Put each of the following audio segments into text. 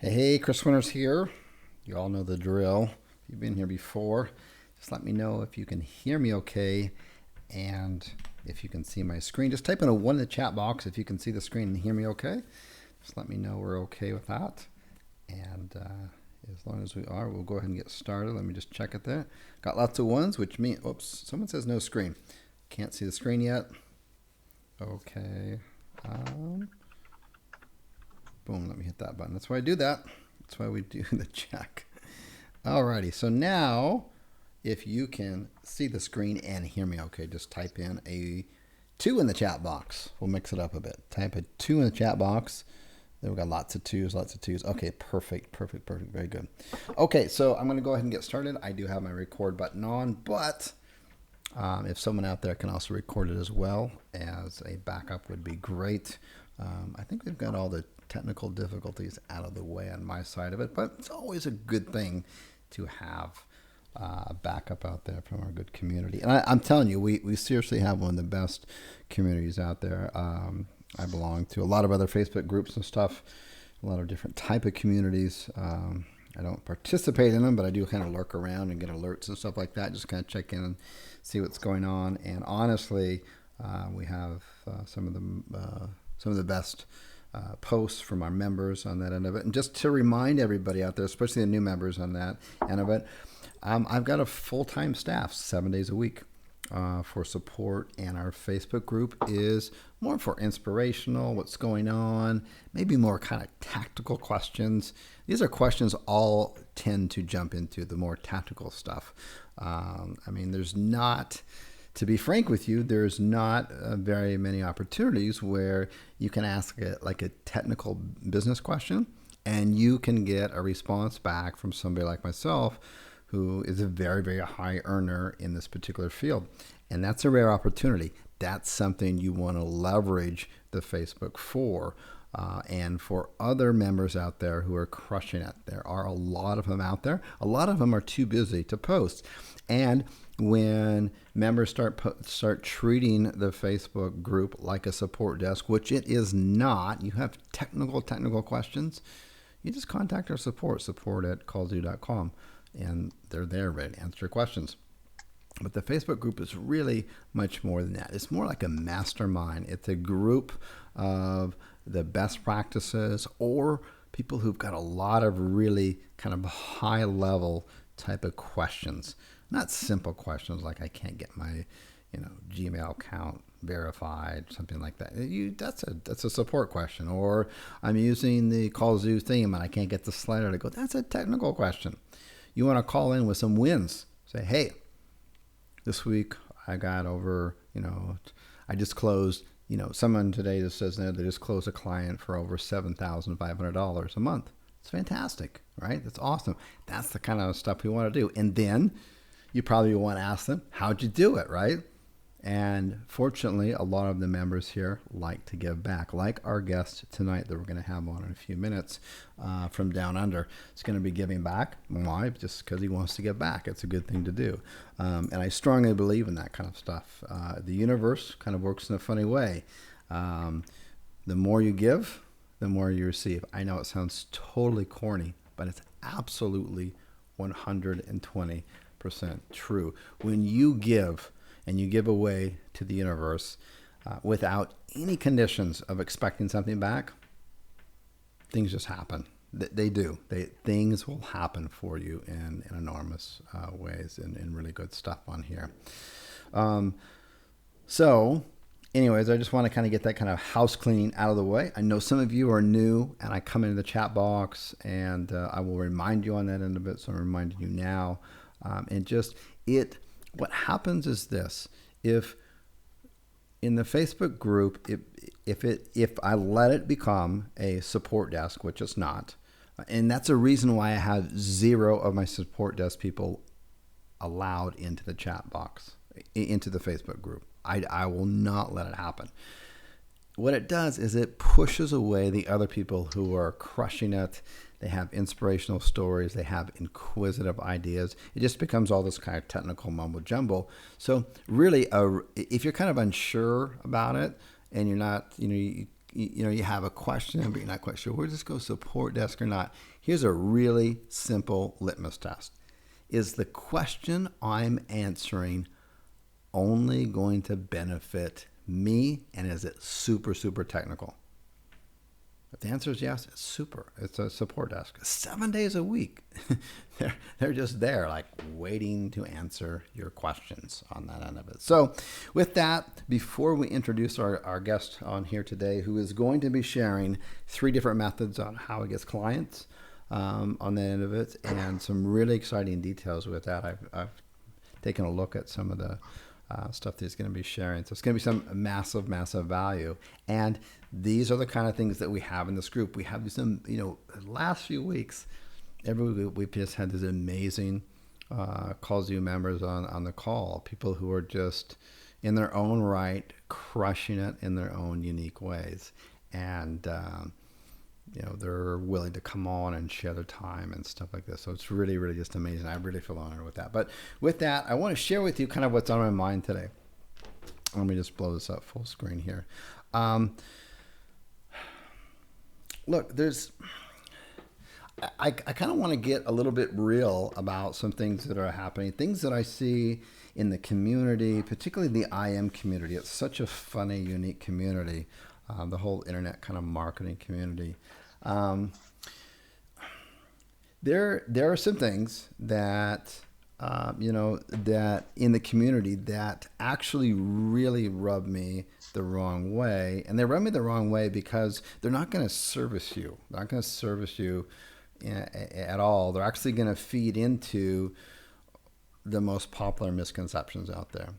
Hey, Chris Winters here. You all know the drill. If you've been here before, just let me know if you can hear me okay and if you can see my screen. Just type in a 1 in the chat box if you can see the screen and hear me okay. Just let me know we're okay with that. And as long as we are, we'll go ahead and get started. Let me just check it there. Got lots of ones, which means, oops, someone says no screen. Can't see the screen yet. Okay. Boom, let me hit that button. That's why I do that. That's why we do the check. Alrighty, so now if you can see the screen and hear me okay, just type in a 2 in the chat box. We'll mix it up a bit. Type a 2 in the chat box. Then we've got lots of twos, lots of twos. Okay, perfect. Very good. Okay, so I'm going to go ahead and get started. I do have my record button on, but if someone out there can also record it as well as a backup would be great. I think we've got all the technical difficulties out of the way on my side of it, but it's always a good thing to have a backup out there from our good community. And I'm telling you, we seriously have one of the best communities out there. I belong to a lot of other Facebook groups and stuff, a lot of different type of communities. I don't participate in them, but I do kind of lurk around and get alerts and stuff like that. Just kind of check in and see what's going on. And honestly, we have some of the best posts from our members on that end of it. And just to remind everybody out there, especially the new members on that end of it, I've got a full-time staff 7 days a week for support, and our Facebook group is more for inspirational, what's going on, maybe more kind of tactical questions. These are questions all tend to jump into the more tactical stuff. I mean, there's not... To be frank with you, there's not very many opportunities where you can ask like a technical business question and you can get a response back from somebody like myself who is a very, very high earner in this particular field. And that's a rare opportunity. That's something you want to leverage the Facebook for. And for other members out there who are crushing it, there are a lot of them out there. A lot of them are too busy to post. And when members start treating the Facebook group like a support desk, which it is not, you have technical questions, you just contact our support at kallzu.com, and they're there ready to answer your questions. But the Facebook group is really much more than that. It's more like a mastermind. It's a group of the best practices or people who've got a lot of really kind of high level type of questions. Not simple questions like I can't get my, Gmail account verified, something like that. That's a support question. Or I'm using the Kallzu theme and I can't get the slider to go. That's a technical question. You want to call in with some wins. Say, hey, this week I got over, I just closed, someone today that says they just closed a client for over $7,500 a month. It's fantastic, right? That's awesome. That's the kind of stuff we want to do. And then you probably want to ask them, how'd you do it, right? And fortunately, a lot of the members here like to give back, like our guest tonight that we're going to have on in a few minutes from Down Under. It's going to be giving back. Why? Just because he wants to give back. It's a good thing to do. And I strongly believe in that kind of stuff. The universe kind of works in a funny way. The more you give, the more you receive. I know it sounds totally corny, but it's absolutely 120% true. When you give and you give away to the universe without any conditions of expecting something back, things just happen. They do. Things will happen for you in enormous ways and really good stuff on here. So anyways, I just want to kind of get that kind of house cleaning out of the way. I know some of you are new, and I come into the chat box, and I will remind you on that end of it, so I'm reminding you now. What happens is this: if in the Facebook group, if I let it become a support desk, which it's not, and that's a reason why I have 0 of my support desk people allowed into the chat box, into the Facebook group. I will not let it happen. What it does is it pushes away the other people who are crushing it. They have inspirational stories. They have inquisitive ideas. It just becomes all this kind of technical mumbo jumbo. So really, if you're kind of unsure about it and you're not, you have a question, but you're not quite sure where does this go, support desk or not. Here's a really simple litmus test. Is the question I'm answering only going to benefit me, and is it super, super technical? If the answer is yes, it's super. It's a support desk. 7 days a week. they're just there, like waiting to answer your questions on that end of it. So with that, before we introduce our guest on here today, who is going to be sharing 3 different methods on how he gets clients on the end of it, and some really exciting details with that. I've taken a look at some of the stuff that he's going to be sharing. So it's going to be some massive, massive value. And these are the kind of things that we have in this group. We have some, the last few weeks, every week we've just had these amazing Kallzu members on the call. People who are just in their own right, crushing it in their own unique ways. And, they're willing to come on and share their time and stuff like this. So it's really, really just amazing. I really feel honored with that. But with that, I want to share with you kind of what's on my mind today. Let me just blow this up full screen here. Look, I kind of want to get a little bit real about some things that are happening, things that I see in the community, particularly the IM community. It's such a funny, unique community, the whole internet kind of marketing community. There are some things that, that in the community that actually really rub me the wrong way. And they rub me the wrong way because they're not going to service you. They're not going to service you at all. They're actually going to feed into the most popular misconceptions out there.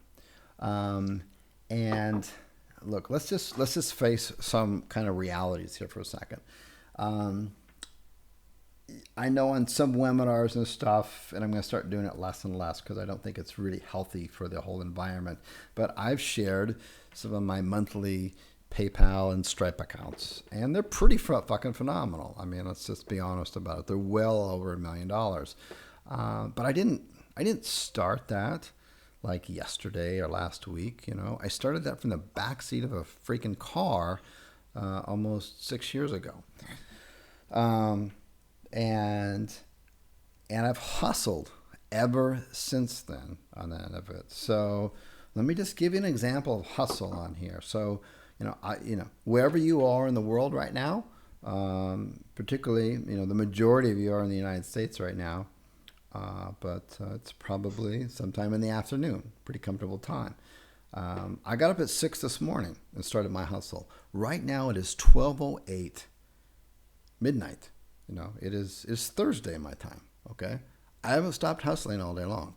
And look, let's just face some kind of realities here for a second. I know on some webinars and stuff, and I'm going to start doing it less and less because I don't think it's really healthy for the whole environment, but I've shared some of my monthly PayPal and Stripe accounts, and they're pretty fucking phenomenal. I mean, let's just be honest about it. They're well over $1 million. But I didn't start that like yesterday or last week. I started that from the backseat of a freaking car almost 6 years ago. And I've hustled ever since then on that end of it. So let me just give you an example of hustle on here. So, wherever you are in the world right now, particularly, the majority of you are in the United States right now, but it's probably sometime in the afternoon, pretty comfortable time. I got up at 6 this morning and started my hustle. Right now it is 12:08 midnight. It's Thursday my time. Okay. I haven't stopped hustling all day long.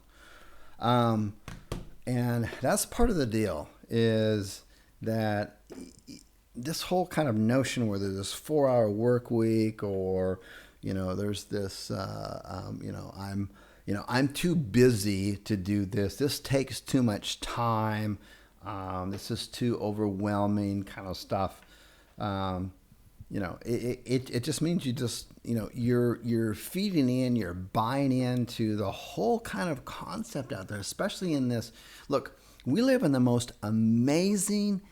And that's part of the deal is that this whole kind of notion where there's this 4-hour work week or, there's this, I'm too busy to do this. This takes too much time. This is too overwhelming kind of stuff. It just means you just, you're feeding in, you're buying into the whole kind of concept out there, especially in this. Look, we live in the most amazing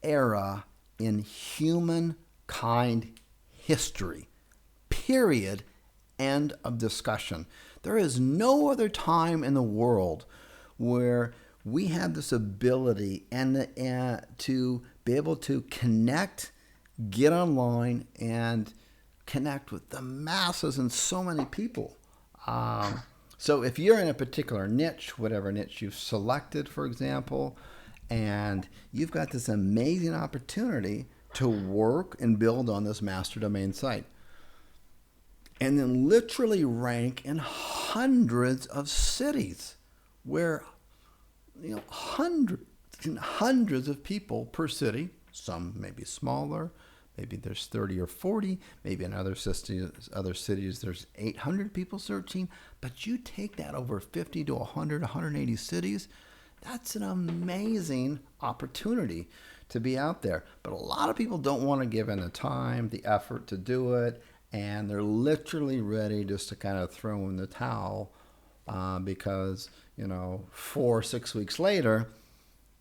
era in humankind history, period, end of discussion. There is no other time in the world where we have this ability and to be able to connect, get online, and connect with the masses and so many people. So if you're in a particular niche, whatever niche you've selected, for example, and you've got this amazing opportunity to work and build on this master domain site, and then literally rank in hundreds of cities where, hundreds of people per city, some may be smaller, maybe there's 30 or 40, maybe in other cities there's 800 people searching, but you take that over 50 to 100, 180 cities, that's an amazing opportunity to be out there. But a lot of people don't want to give in the time, the effort to do it, and they're literally ready just to kind of throw in the towel because, 4 or 6 weeks later,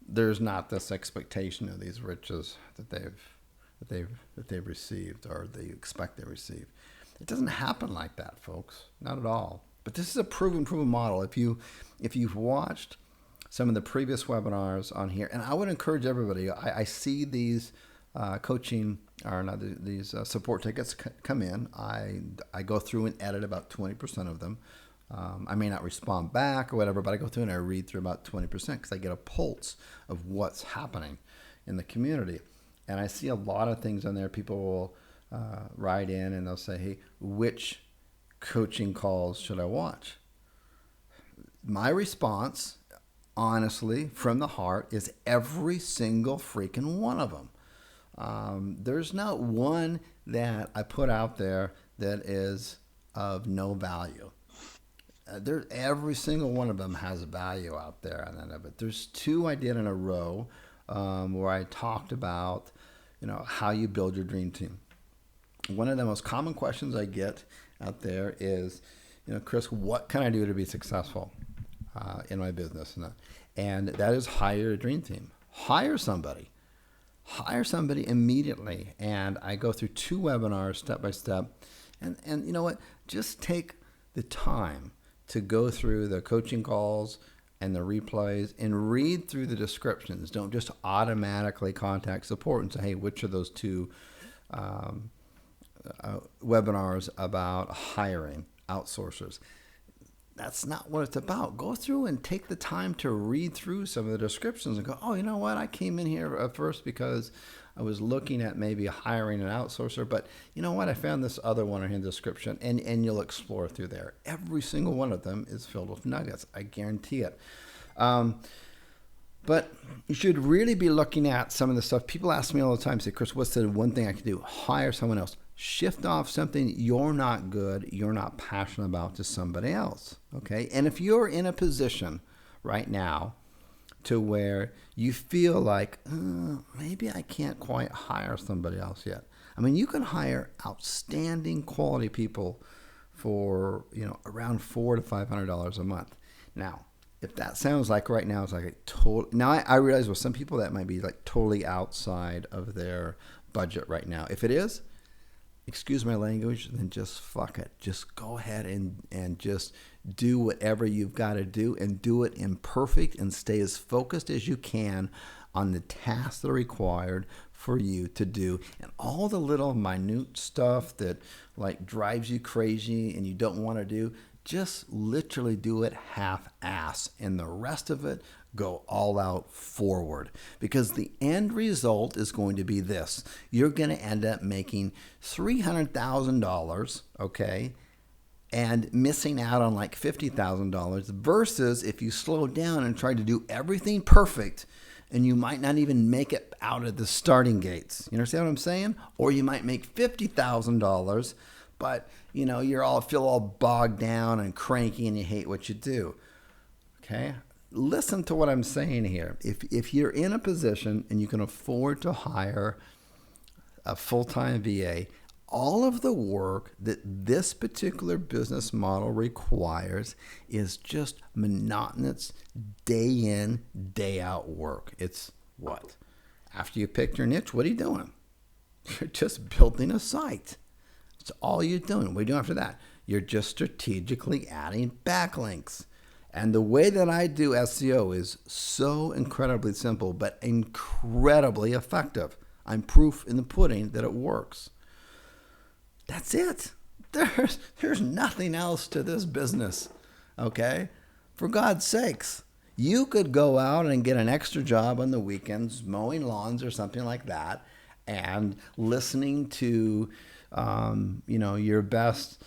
there's not this expectation of these riches that that they've received or they expect they receive. It doesn't happen like that, folks. Not at all. But this is a proven model. If you've watched some of the previous webinars on here, and I would encourage everybody. I see these coaching or not these support tickets come in. I go through and edit about 20% of them. I may not respond back or whatever, but I go through and I read through about 20% because I get a pulse of what's happening in the community. And I see a lot of things on there. People will write in and they'll say, hey, which coaching calls should I watch? My response, honestly, from the heart, is every single freaking one of them. There's not one that I put out there that is of no value. Every single one of them has a value out there. But there's two I did in a row where I talked about, how you build your dream team. One of the most common questions I get out there is, Chris, what can I do to be successful in my business? And that is hire a dream team. Hire somebody immediately. And I go through 2 webinars step by step. And you know what? Just take the time to go through the coaching calls and the replays and read through the descriptions. Don't just automatically contact support and say, hey, which of those 2 webinars about hiring outsourcers? That's not what it's about. Go through and take the time to read through some of the descriptions and go, oh, you know what? I came in here at first because I was looking at maybe hiring an outsourcer, but you know what? I found this other one in the description, and you'll explore through there. Every single one of them is filled with nuggets. I guarantee it. But you should really be looking at some of the stuff. People ask me all the time, say, Chris, what's the one thing I can do? Hire someone else. Shift off something you're not good, you're not passionate about to somebody else, okay? And if you're in a position right now to where you feel like, maybe I can't quite hire somebody else yet. I mean, you can hire outstanding quality people for, around $400 to $500 a month. Now, if that sounds like right now, it's like a total. Now, I realize with some people that might be like totally outside of their budget right now. If it is, excuse my language, then just fuck it. Just go ahead and just do whatever you've got to do and do it imperfect and stay as focused as you can on the tasks that are required for you to do. And all the little minute stuff that like drives you crazy and you don't want to do, just literally do it half-ass. And the rest of it, go all out forward, because the end result is going to be this. You're going to end up making $300,000, okay, and missing out on like $50,000 versus if you slow down and try to do everything perfect and you might not even make it out of the starting gates. You understand what I'm saying? Or you might make $50,000, but you're feel all bogged down and cranky and you hate what you do. Okay? Listen to what I'm saying here. If you're in a position and you can afford to hire a full-time VA, all of the work that this particular business model requires is just monotonous day in, day out work. It's what? After you pick your niche, what are you doing? You're just building a site. That's all you're doing. What are you doing after that? You're just strategically adding backlinks. And the way that I do SEO is so incredibly simple, but incredibly effective. I'm proof in the pudding that it works. That's it. There's nothing else to this business, okay? For God's sakes, you could go out and get an extra job on the weekends, mowing lawns or something like that, and listening to, your best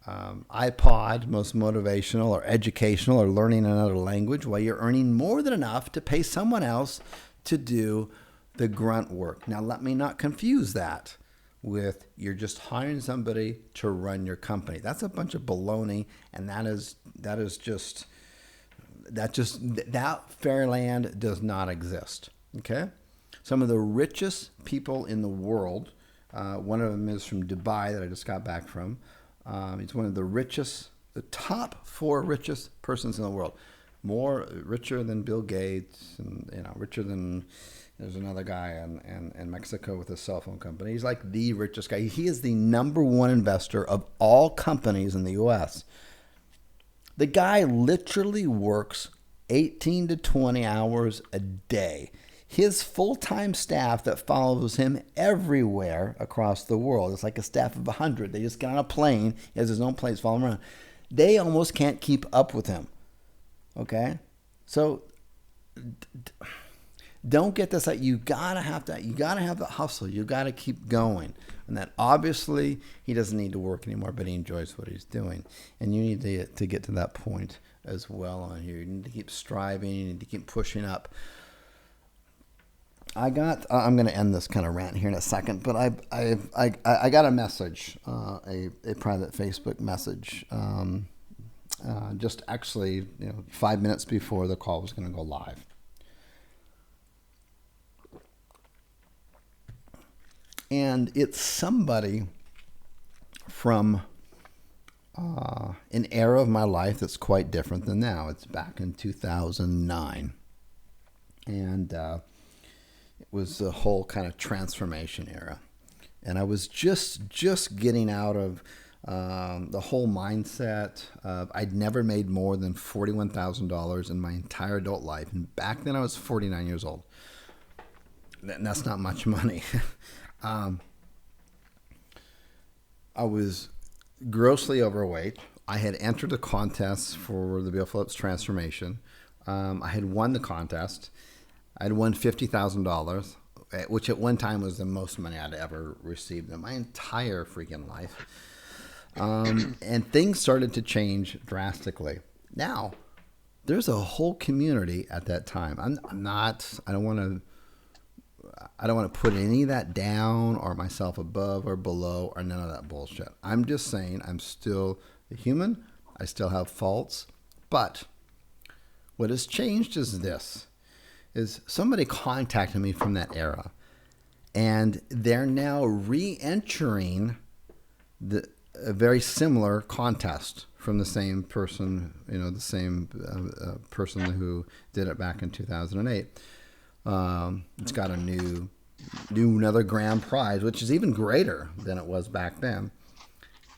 iPod, most motivational or educational, or learning another language while you're earning more than enough to pay someone else to do the grunt work. Now, let me not confuse that with you're just hiring somebody to run your company. That's a bunch of baloney, and that fairyland does not exist. Okay? Some of the richest people in the world, one of them is from Dubai that I just got back from. He's one of the top 4 richest persons in the world. more richer than Bill Gates, and richer than there's another guy in Mexico with a cell phone company. He's like the richest guy. He is the number one investor of all companies in the U.S. The guy literally works 18 to 20 hours a day. His full-time staff that follows him everywhere across the world, it's like a staff of 100. They just get on a plane. He has his own planes following around. They almost can't keep up with him. Okay? So don't get this. You gotta have that. You gotta have the hustle. You gotta keep going. And that obviously he doesn't need to work anymore, but he enjoys what he's doing. And you need to get to that point as well on here. You need to keep striving. You need to keep pushing up. I'm going to end this kind of rant here in a second, but I got a message, a private Facebook message, just actually 5 minutes before the call was going to go live. And it's somebody from an era of my life that's quite different than now. It's back in 2009. And it was the whole kind of transformation era. And I was just getting out of the whole mindset of I'd never made more than $41,000 in my entire adult life. And back then I was 49 years old. And that's not much money. I was grossly overweight. I had entered a contest for the Bill Phillips transformation. I had won the contest. I had won $50,000, which at one time was the most money I'd ever received in my entire freaking life. And things started to change drastically. Now, there's a whole community at that time. I don't want to put any of that down or myself above or below or none of that bullshit. I'm just saying I'm still a human. I still have faults. But what has changed is this. Is somebody contacted me from that era, and they're now re-entering a very similar contest from the same person, the same person who did it back in 2008. It's got another grand prize, which is even greater than it was back then.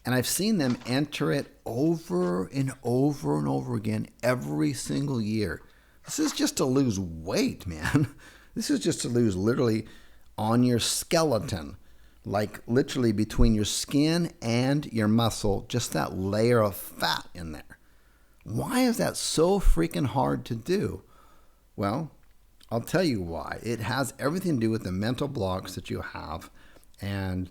And I've seen them enter it over and over and over again every single year. This is just to lose weight, man. This is just to lose literally on your skeleton, like literally between your skin and your muscle, just that layer of fat in there. Why is that so freaking hard to do? Well, I'll tell you why. It has everything to do with the mental blocks that you have and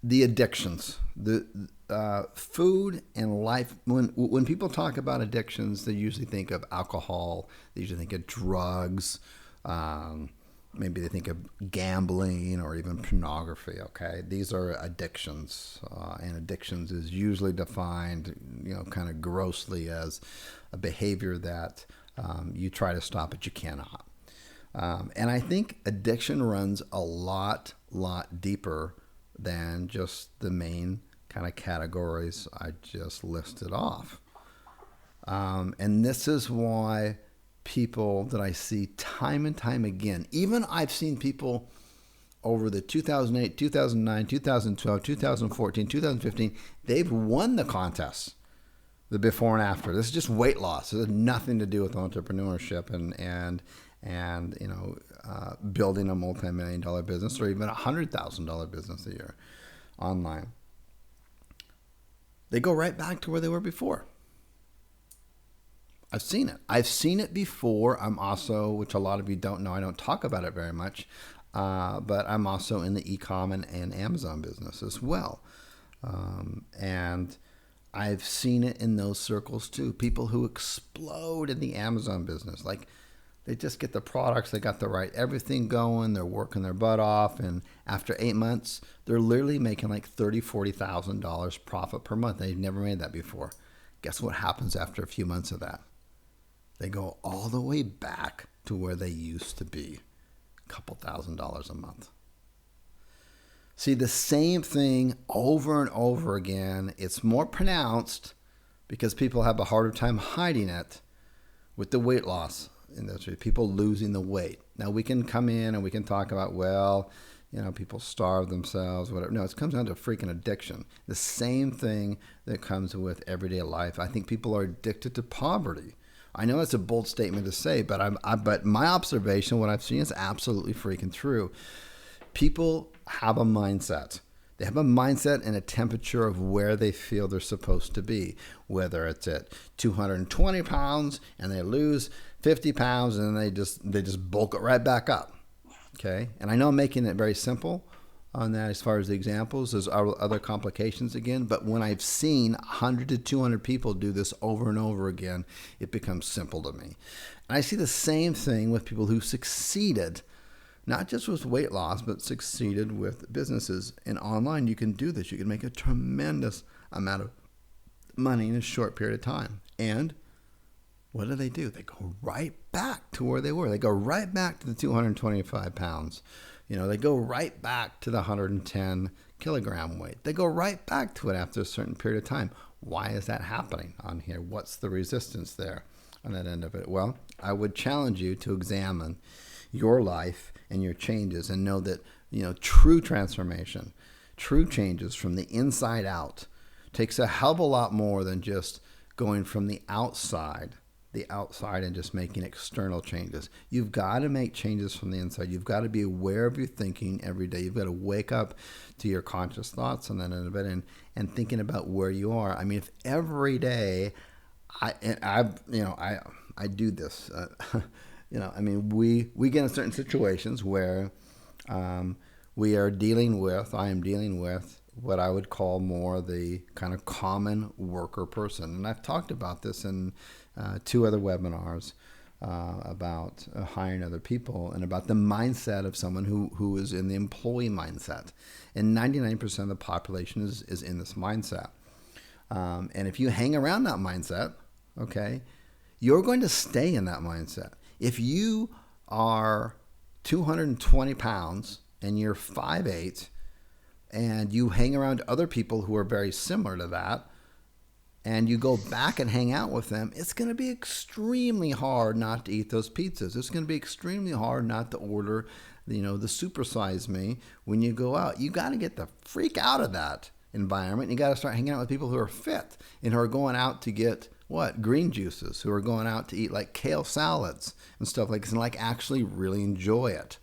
the addictions. The food and life. When people talk about addictions, they usually think of alcohol. They usually think of drugs. Maybe they think of gambling or even pornography. Okay, these are addictions, and addictions is usually defined, kind of grossly as a behavior that you try to stop but you cannot. And I think addiction runs a lot deeper than just the main kind of categories I just listed off. And this is why people that I see time and time again, even I've seen people over the 2008, 2009, 2012, 2014, 2015, they've won the contests, the before and after. This is just weight loss. It has nothing to do with entrepreneurship and building a multi-million-dollar business or even $100,000 business a year online. They go right back to where they were before. I've seen it. I've seen it before. I'm also, which a lot of you don't know, I don't talk about it very much, but I'm also in the e-com and Amazon business as well. And I've seen it in those circles too. People who explode in the Amazon business, like they just get the products, they got everything going, they're working their butt off, and after 8 months, they're literally making like $30,000, $40,000 profit per month. They've never made that before. Guess what happens after a few months of that? They go all the way back to where they used to be, a couple $1,000s a month. See, the same thing over and over again. It's more pronounced, because people have a harder time hiding it with the weight loss industry, people losing the weight. Now we can come in and we can talk about, well, people starve themselves, whatever. No, it comes down to freaking addiction. The same thing that comes with everyday life. I think people are addicted to poverty. I know it's a bold statement to say, but my observation, what I've seen, is absolutely freaking true. People have a mindset. They have a mindset and a temperature of where they feel they're supposed to be, whether it's at 220 pounds and they lose 50 pounds and they just bulk it right back up. Okay. And I know I'm making it very simple on that as far as the examples. There's other complications again, but when I've seen 100 to 200 people do this over and over again, it becomes simple to me. And I see the same thing with people who succeeded, not just with weight loss, but succeeded with businesses. And online, you can do this. You can make a tremendous amount of money in a short period of time. And what do? They go right back to where they were. They go right back to the 225 pounds. They go right back to the 110 kilogram weight. They go right back to it after a certain period of time. Why is that happening on here? What's the resistance there on that end of it? Well, I would challenge you to examine your life and your changes and know that, true transformation, true changes from the inside out takes a hell of a lot more than just going from the outside and just making external changes. You've got to make changes from the inside. You've got to be aware of your thinking every day. You've got to wake up to your conscious thoughts on that end of it and thinking about where you are. I mean, if every day I do this, we get in certain situations where I am dealing with what I would call more the kind of common worker person. And I've talked about this in 2 other webinars about hiring other people and about the mindset of someone who is in the employee mindset. And 99% of the population is in this mindset. And if you hang around that mindset, okay, you're going to stay in that mindset. If you are 220 pounds and you're 5'8", and you hang around other people who are very similar to that, and you go back and hang out with them, it's going to be extremely hard not to eat those pizzas. It's going to be extremely hard not to order, the supersize me when you go out. You got to get the freak out of that environment. You got to start hanging out with people who are fit and who are going out to get green juices, who are going out to eat like kale salads and stuff like this, and like actually really enjoy it.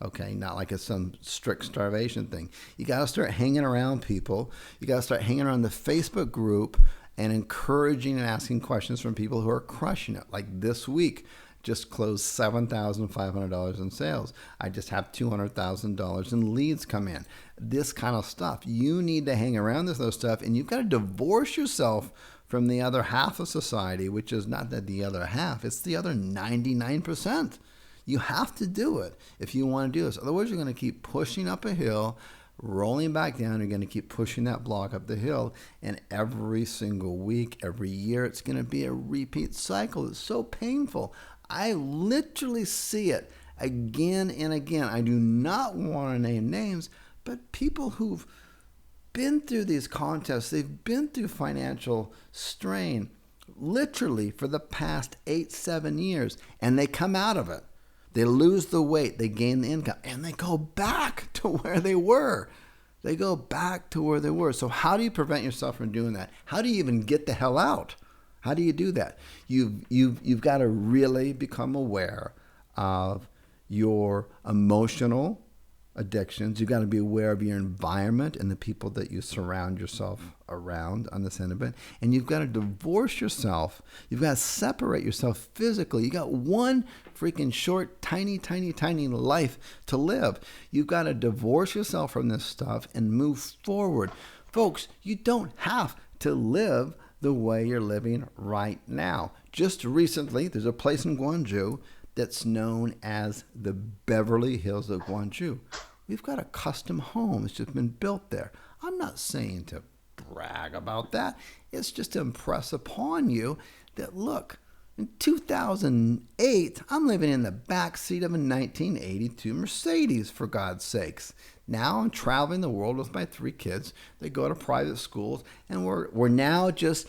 Okay, not like it's some strict starvation thing. You got to start hanging around people. You got to start hanging around the Facebook group and encouraging and asking questions from people who are crushing it. Like this week, just closed $7,500 in sales. I just have $200,000 in leads come in. This kind of stuff. You need to hang around this other stuff, and you've got to divorce yourself from the other half of society, which is not that the other half, it's the other 99%. You have to do it if you want to do this. Otherwise, you're going to keep pushing up a hill, rolling back down. You're going to keep pushing that block up the hill. And every single week, every year, it's going to be a repeat cycle. It's so painful. I literally see it again and again. I do not want to name names, but people who've been through these contests, they've been through financial strain literally for the past 8-7 years, and they come out of it. They lose the weight, they gain the income, and they go back to where they were. They go back to where they were. So how do you prevent yourself from doing that? How do you even get the hell out? How do you do that? You've got to really become aware of your emotional addictions. You've got to be aware of your environment and the people that you surround yourself around on this end of it. And you've got to divorce yourself. You've got to separate yourself physically. You got one freaking short, tiny life to live. You've got to divorce yourself from this stuff and move forward. Folks, you don't have to live the way you're living right now. Just recently, there's a place in Gwangju that's known as the Beverly Hills of Gwangju. We've got a custom home that's just been built there. I'm not saying to brag about that. It's just to impress upon you that, look, in 2008, I'm living in the back seat of a 1982 Mercedes, for God's sakes. Now I'm traveling the world with my 3 kids. They go to private schools, and we're now just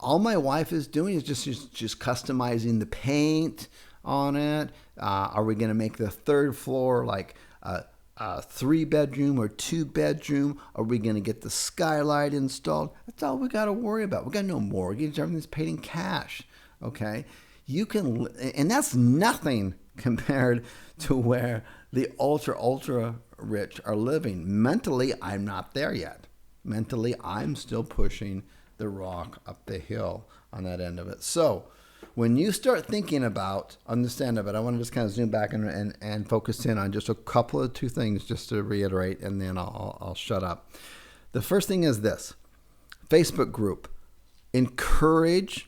All my wife is doing is just customizing the paint on it. Are we going to make the third floor like a 3-bedroom or 2-bedroom? Are we going to get the skylight installed? That's all we got to worry about. We got no mortgage. Everything's paid in cash. Okay, you can, and that's nothing compared to where the ultra rich are living. Mentally, I'm not there yet. Mentally, I'm still pushing the rock up the hill on that end of it. So when you start thinking about, understand it, but I want to just kind of zoom back and focus in on just a couple of 2 things just to reiterate, and then I'll shut up. The first thing is this: Facebook group. Encourage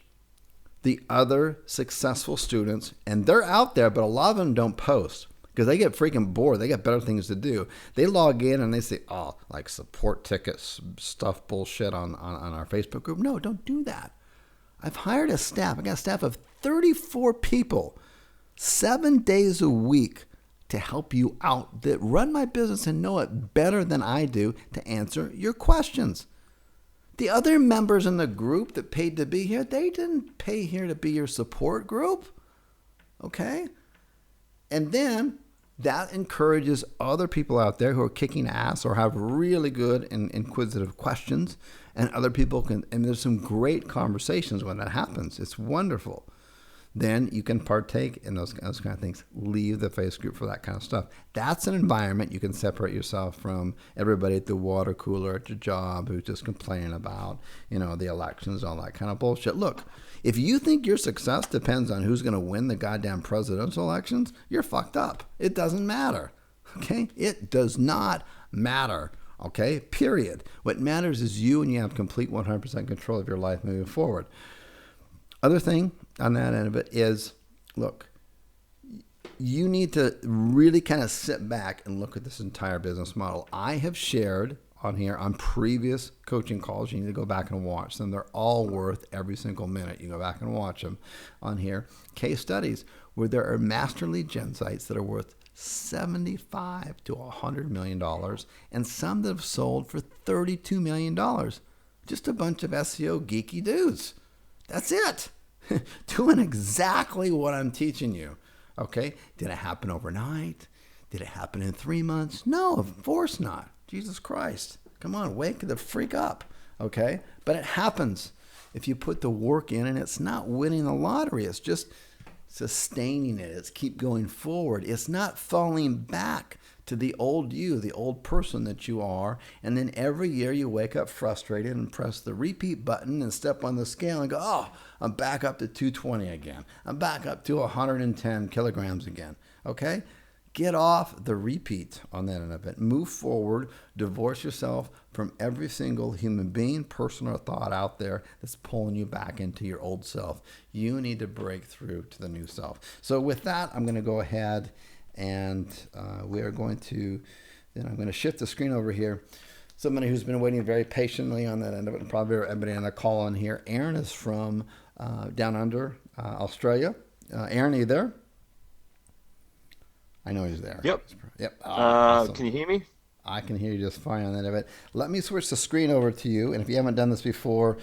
the other successful students, and they're out there, but a lot of them don't post because they get freaking bored. They got better things to do. They log in and they say, oh, like support tickets, stuff bullshit on our Facebook group. No, don't do that. I've hired a staff. I got a staff of 34 people, 7 days a week to help you out that run my business and know it better than I do to answer your questions. The other members in the group that paid to be here, they didn't pay here to be your support group. Okay? And then that encourages other people out there who are kicking ass or have really good and inquisitive questions. And other people can, and there's some great conversations when that happens. It's wonderful. Then you can partake in those kind of things. Leave the face group for that kind of stuff. That's an environment you can separate yourself from everybody at the water cooler at your job who's just complaining about, the elections, all that kind of bullshit. Look, if you think your success depends on who's going to win the goddamn presidential elections, you're fucked up. It doesn't matter. Okay? It does not matter. Okay? Period. What matters is you, and you have complete 100% control of your life moving forward. Other thing on that end of it is, look, you need to really kind of sit back and look at this entire business model. I have shared on here on previous coaching calls. You need to go back and watch them. They're all worth every single minute. You go back and watch them on here. Case studies where there are master lead gen sites that are worth $75 to $100 million and some that have sold for $32 million. Just a bunch of SEO geeky dudes. That's it. Doing exactly what I'm teaching you. Okay? Did it happen overnight? Did it happen in 3 months? No, of course not. Jesus Christ. Come on, wake the freak up. Okay? But it happens if you put the work in, and it's not winning the lottery. It's just sustaining it. It's keep going forward. It's not falling back to the old you, the old person that you are. And then every year you wake up frustrated and press the repeat button and step on the scale and go, oh, I'm back up to 220 again. I'm back up to 110 kilograms again. Okay? Get off the repeat on that end of it. Move forward. Divorce yourself from every single human being, person, or thought out there that's pulling you back into your old self. You need to break through to the new self. So with that, I'm going to go ahead and we are going to, I'm going to shift the screen over here. Somebody who's been waiting very patiently on that end of it, and probably everybody on the call on here. Aaron is from down under Australia. Aaron, are you there? I know he's there. Yep. Yep. Awesome. Can you hear me? I can hear you just fine on that of it. Let me switch the screen over to you. And if you haven't done this before,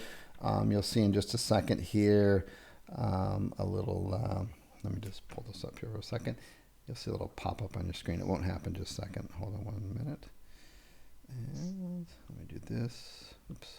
you'll see in just a second here a little, let me just pull this up here for a second. You'll see a little pop-up on your screen. It won't happen just a second. Hold on 1 minute. And let me do this. Oops.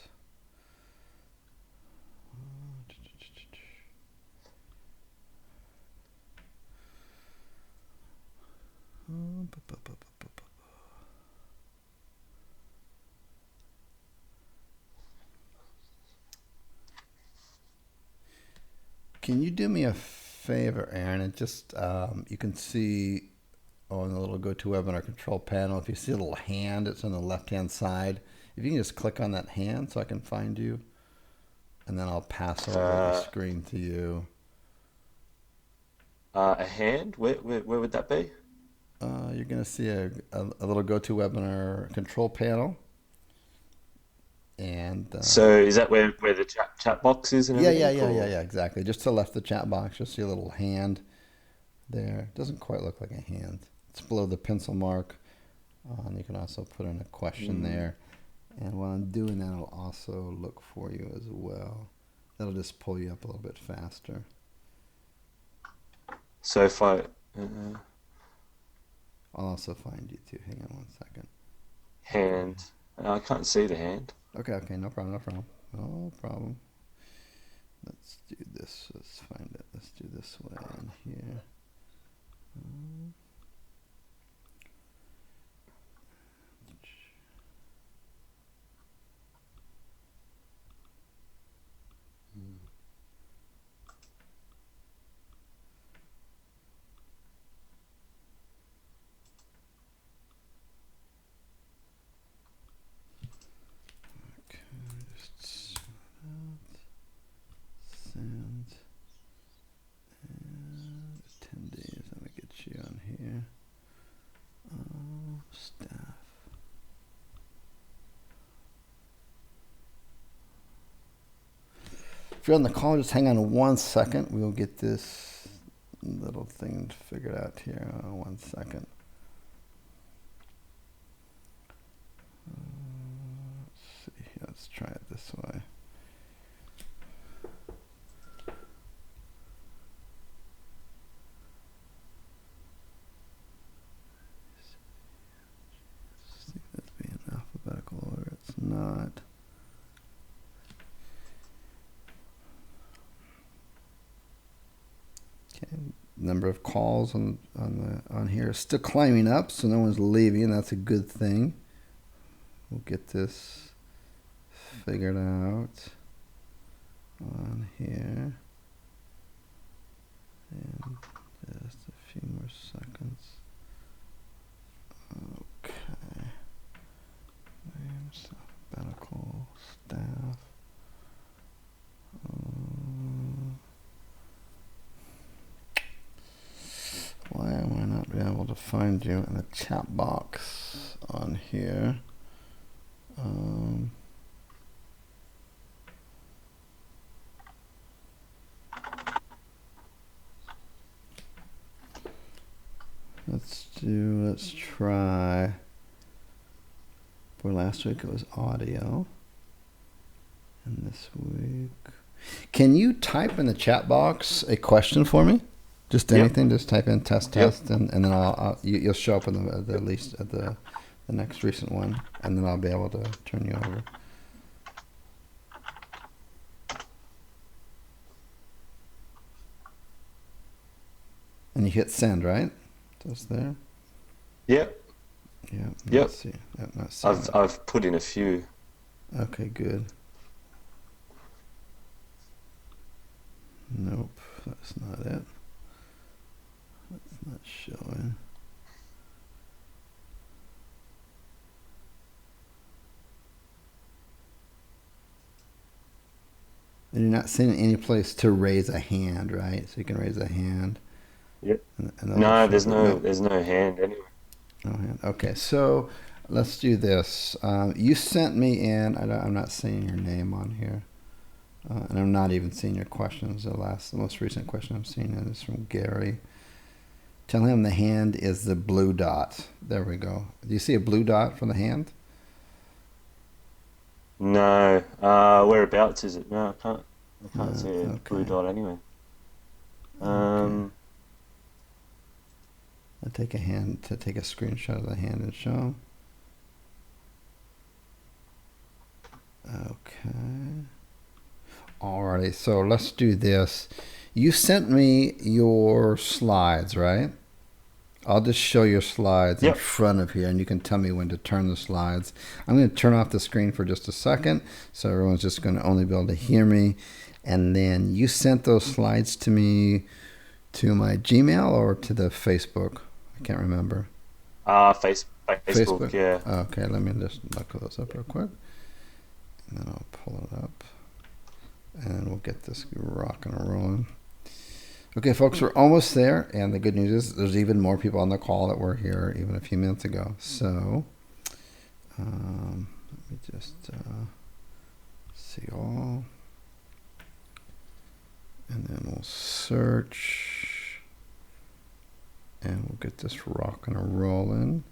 Can you do me a favor, Aaron? And just you can see on the little GoToWebinar control panel, if you see a little hand, it's on the left-hand side. If you can just click on that hand so I can find you, and then I'll pass over the screen to you. A hand? Where would that be? You're going to see a little GoToWebinar control panel. And So is that where the chat box is and everything? yeah, exactly. Just to the left of the chat box, you'll see a little hand there. It doesn't quite look like a hand. It's below the pencil mark. And you can also put in a question there. And while I'm doing that, I'll also look for you as well. That'll just pull you up a little bit faster. So if I I'll also find you too. Hang on one second. hand, I can't see the hand. Okay, no problem, no problem. No problem. Let's do this. Let's find it. Let's do this way in here. Okay, just send. And attendees. Let me get you on here. Staff. If you're on the call, just hang on 1 second. We'll get this little thing figured out here. 1 second. Let's see. Let's try it this way. See if that's being alphabetical order. It's not. Number of calls on here is still climbing up, so no one's leaving. That's a good thing. We'll get this figured out on here. And just a few more seconds. Okay. Names, alphabetical, staff. Why am I not being able to find you in the chat box on here? Let's try. For last week it was audio. And this week. Can you type in the chat box a question for me? Just anything, just type in test, and then you'll show up in the least at the next recent one, and then I'll be able to turn you over. And you hit send, right? Just there. Yep. Yeah. Yep. Let's see. I've put in a few. Okay, good. Nope, that's not it. That's not showing. And you're not seeing any place to raise a hand, right? So you can raise a hand. Yep. And No, there's no hand anywhere. No hand. Okay, so let's do this. You sent me in. I'm not seeing your name on here, and I'm not even seeing your questions. The most recent question I'm seeing is from Gary. Tell him the hand is the blue dot. There we go. Do you see a blue dot for the hand? No. Whereabouts is it? No, I can't see a blue dot anywhere. Okay. I'll take a screenshot of the hand and show. Okay. Alrighty, so let's do this. You sent me your slides, right? I'll just show your slides in front of here, and you can tell me when to turn the slides. I'm going to turn off the screen for just a second, so everyone's just going to only be able to hear me. And then you sent those slides to me to my Gmail or to the Facebook? I can't remember. Facebook, yeah. Okay, let me just look those up real quick. And then I'll pull it up. And we'll get this rocking and rolling. Okay, folks, we're almost there. And the good news is there's even more people on the call that were here even a few minutes ago. So, let me just see all. And then we'll search. And we'll get this rocking and rolling.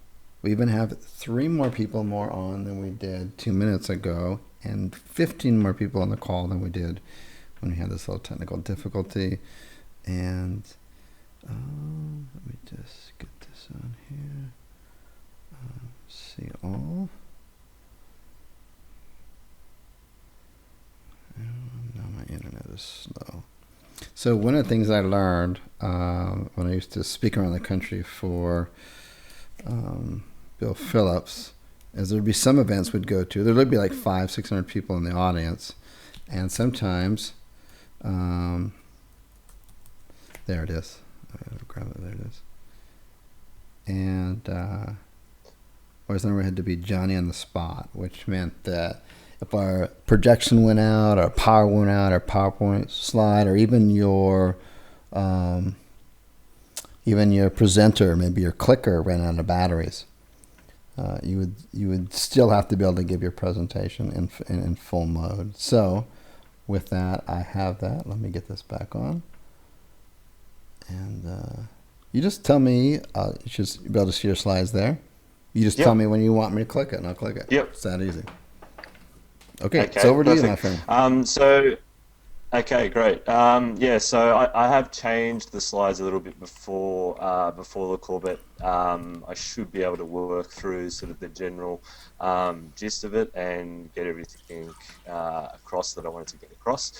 We even have 3 more people more on than we did 2 minutes ago. And 15 more people on the call than we did when we had this little technical difficulty. And let me just get this on here. See all. Now my internet is slow. So one of the things I learned when I used to speak around the country for Bill Phillips is there'd be some events we'd go to. There'd be like 500-600 people in the audience, and sometimes, there it is. I gotta grab it. There it is. And always remember it had to be Johnny on the spot, which meant that if our projection went out, our power went out, our PowerPoint slide, or even your presenter, maybe your clicker ran out of batteries, you would still have to be able to give your presentation in full mode. So with that, I have that. Let me get this back on. And you just tell me, you should be able to see your slides there. You just tell me when you want me to click it, and I'll click it. Yep. It's that easy. Okay, it's over to you, my friend. Okay, great. So I have changed the slides a little bit before the call, but I should be able to work through sort of the general gist of it and get everything across that I wanted to get across.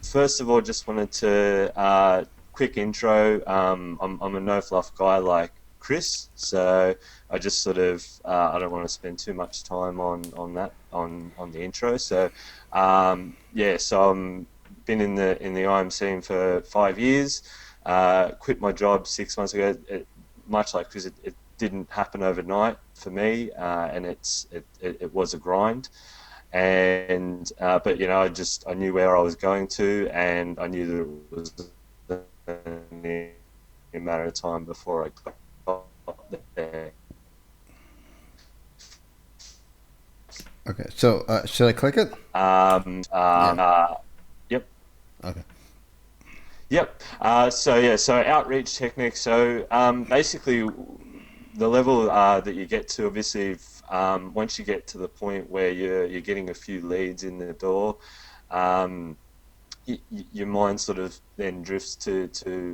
First of all, just wanted to quick intro. I'm a no fluff guy like Chris, so I just sort of I don't want to spend too much time on the intro. So so I'm been in the IM for 5 years. Quit my job 6 months ago. Much like Chris, it didn't happen overnight for me, and it was a grind. And but I knew where I was going to, and I knew that it was only a matter of time before I got there. Okay, so should I click it? Yep. Okay. Yep. So outreach techniques. So basically, the level that you get to, obviously, once you get to the point where you're getting a few leads in the door, your mind sort of then drifts to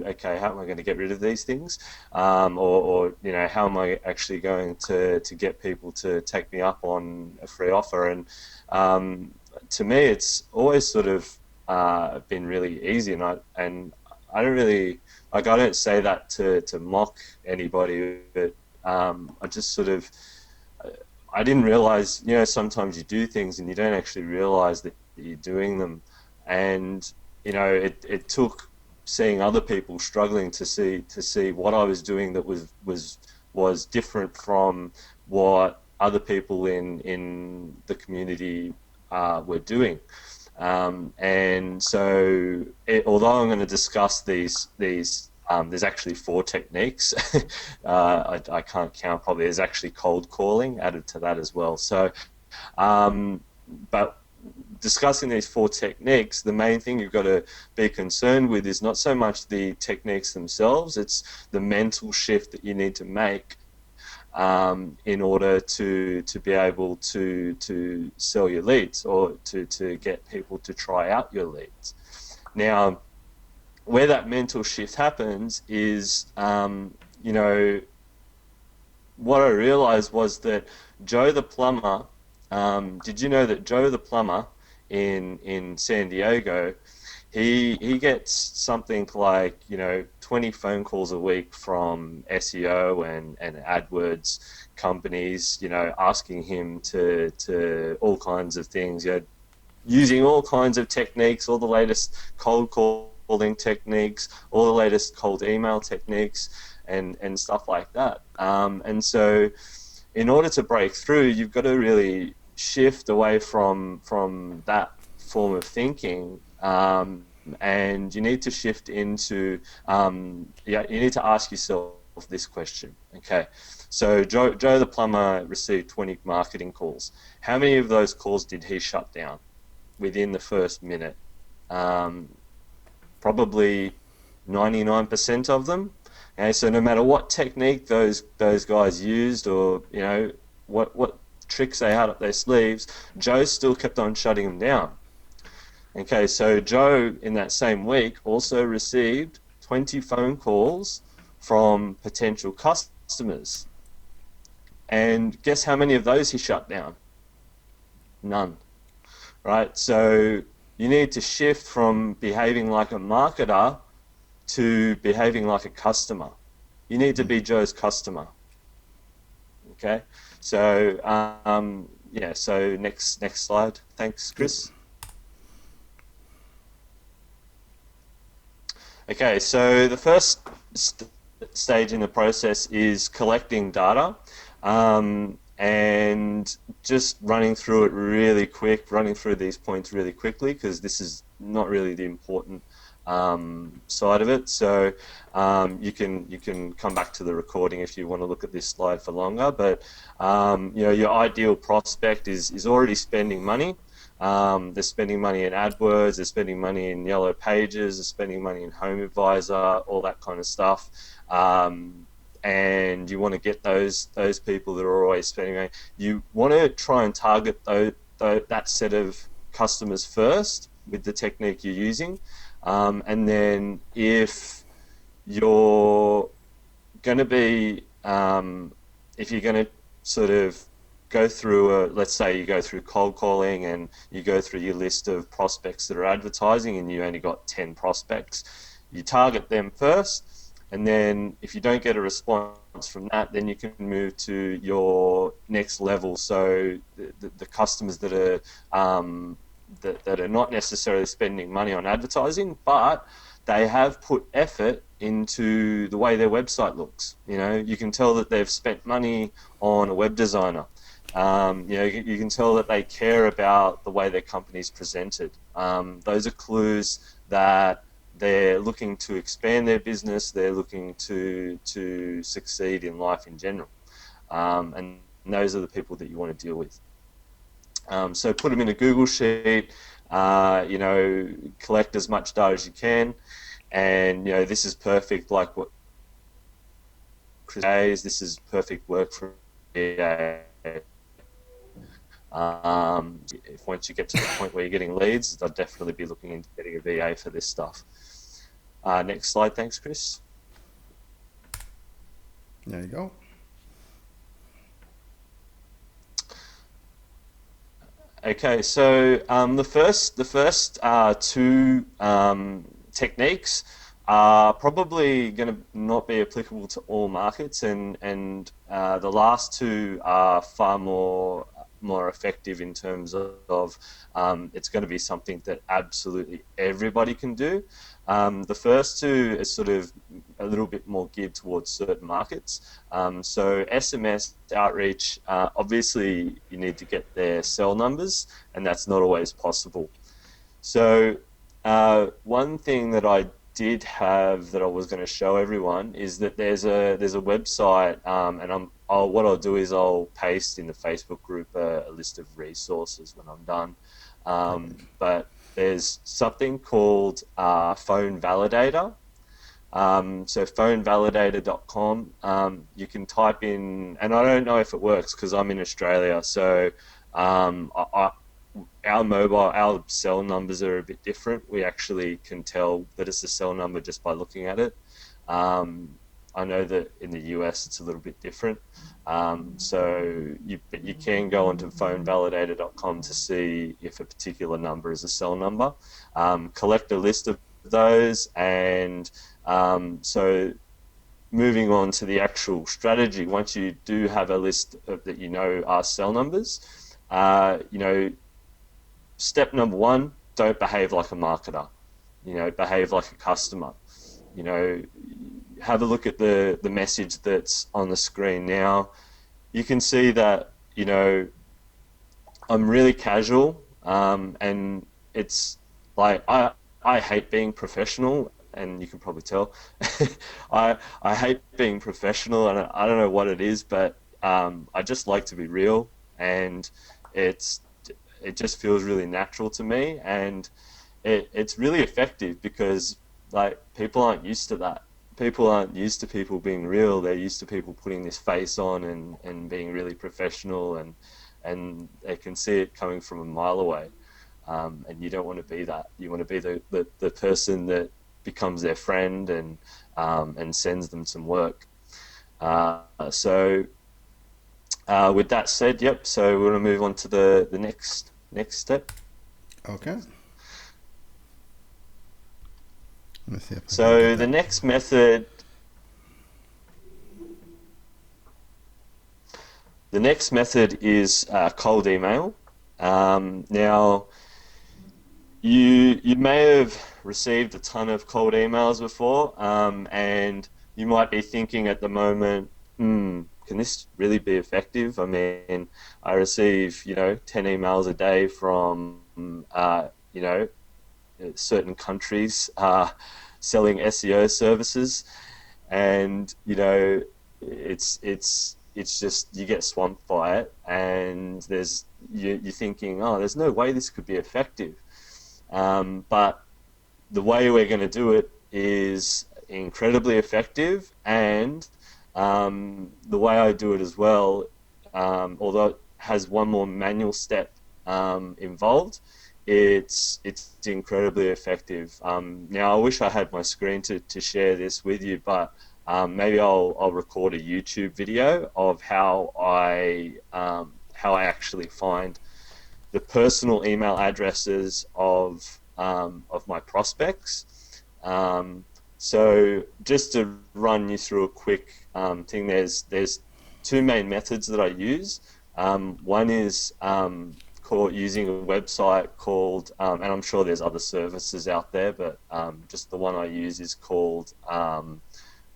okay, how am I going to get rid of these things, or how am I actually going to get people to take me up on a free offer? And to me, it's always sort of been really easy, and I don't really I don't say that to mock anybody, but I just sort of I didn't realize sometimes you do things and you don't actually realize that you're doing them. And it took seeing other people struggling to see what I was doing that was different from what other people in the community were doing. And so, although I'm going to discuss these, there's actually 4 techniques. I can't count. Probably there's actually cold calling added to that as well. So, but discussing these 4 techniques, the main thing you've got to be concerned with is not so much the techniques themselves, it's the mental shift that you need to make in order to be able to sell your leads, or to get people to try out your leads. Now, where that mental shift happens is, what I realized was that Joe the plumber, did you know that Joe the plumber in San Diego, he gets something like 20 phone calls a week from SEO and AdWords companies, asking him to all kinds of things, using all kinds of techniques, all the latest cold calling techniques, all the latest cold email techniques, and stuff like that. And so, in order to break through, you've got to really shift away from that form of thinking, and you need to shift into you need to ask yourself this question. Okay, so Joe the plumber received 20 marketing calls. How many of those calls did he shut down within the first minute? Probably 99% of them. Okay, so no matter what technique those guys used, or what tricks they had up their sleeves, Joe still kept on shutting them down. Okay, so Joe in that same week also received 20 phone calls from potential customers. And guess how many of those he shut down? None, right? So you need to shift from behaving like a marketer to behaving like a customer. You need to be Joe's customer. Okay, so yeah. So next slide. Thanks, Yep. Chris. Okay, so the first stage in the process is collecting data, and just running through it really quick, running through these points really quickly, because this is not really the important side of it. So you can come back to the recording if you want to look at this slide for longer. But your ideal prospect is already spending money. They're spending money in AdWords, they're spending money in Yellow Pages, they're spending money in Home Advisor, all that kind of stuff. And you want to get those people that are always spending money. You want to try and target that set of customers first with the technique you're using. And then if you're going to be, if you're going to sort of go through let's say you go through cold calling and you go through your list of prospects that are advertising and you only got 10 prospects, you target them first, and then if you don't get a response from that, then you can move to your next level. So the customers that are that are not necessarily spending money on advertising, but they have put effort into the way their website looks. You can tell that they've spent money on a web designer. You can tell that they care about the way their company's presented. Those are clues that they're looking to expand their business. They're looking to succeed in life in general, and those are the people that you want to deal with. So put them in a Google sheet. Collect as much data as you can, and this is perfect. Like what Chris says, this is perfect work for VA. If once you get to the point where you're getting leads, I'll definitely be looking into getting a VA for this stuff. Next slide, thanks, Chris. There you go. Okay, so the first two techniques are probably going to not be applicable to all markets, and the last two are far more effective in terms of it's going to be something that absolutely everybody can do. The first two is sort of a little bit more geared towards certain markets. So SMS Outreach, obviously you need to get their cell numbers, and that's not always possible. So one thing that I did have that I was going to show everyone is that there's a website, and what I'll do is I'll paste in the Facebook group a list of resources when I'm done. But there's something called Phone Validator. So phonevalidator.com. You can type in, and I don't know if it works because I'm in Australia, so our cell numbers are a bit different. We actually can tell that it's a cell number just by looking at it. I know that in the US it's a little bit different. So you can go onto phonevalidator.com to see if a particular number is a cell number. Collect a list of those, and so moving on to the actual strategy. Once you do have a list that are cell numbers, step number one, don't behave like a marketer. Behave like a customer. Have a look at the message that's on the screen now. You can see that, I'm really casual, and it's like I hate being professional, and you can probably tell. I hate being professional, and I don't know what it is, but I just like to be real, and it just feels really natural to me, and it's really effective because people aren't used to that. People aren't used to people being real. They're used to people putting this face on and being really professional, and they can see it coming from a mile away. and you don't want to be that. You want to be the person that becomes their friend and sends them some work. So with that said, yep. So we're going to move on to the next step. Okay. Let me see if I can get So that. the next method is cold email. Now you may have received a ton of cold emails before, and you might be thinking at the moment, can this really be effective? I mean, I receive 10 emails a day from certain countries selling SEO services, and it's just you get swamped by it, and you're thinking, oh, there's no way this could be effective. But the way we're going to do it is incredibly effective, and the way I do it as well, although it has one more manual step involved, it's incredibly effective. Now, I wish I had my screen to share this with you, but maybe I'll record a YouTube video of how I actually find the personal email addresses of my prospects. So just to run you through a quick thing, there's two main methods that I use. One is using a website called, and I'm sure there's other services out there, but just the one I use is called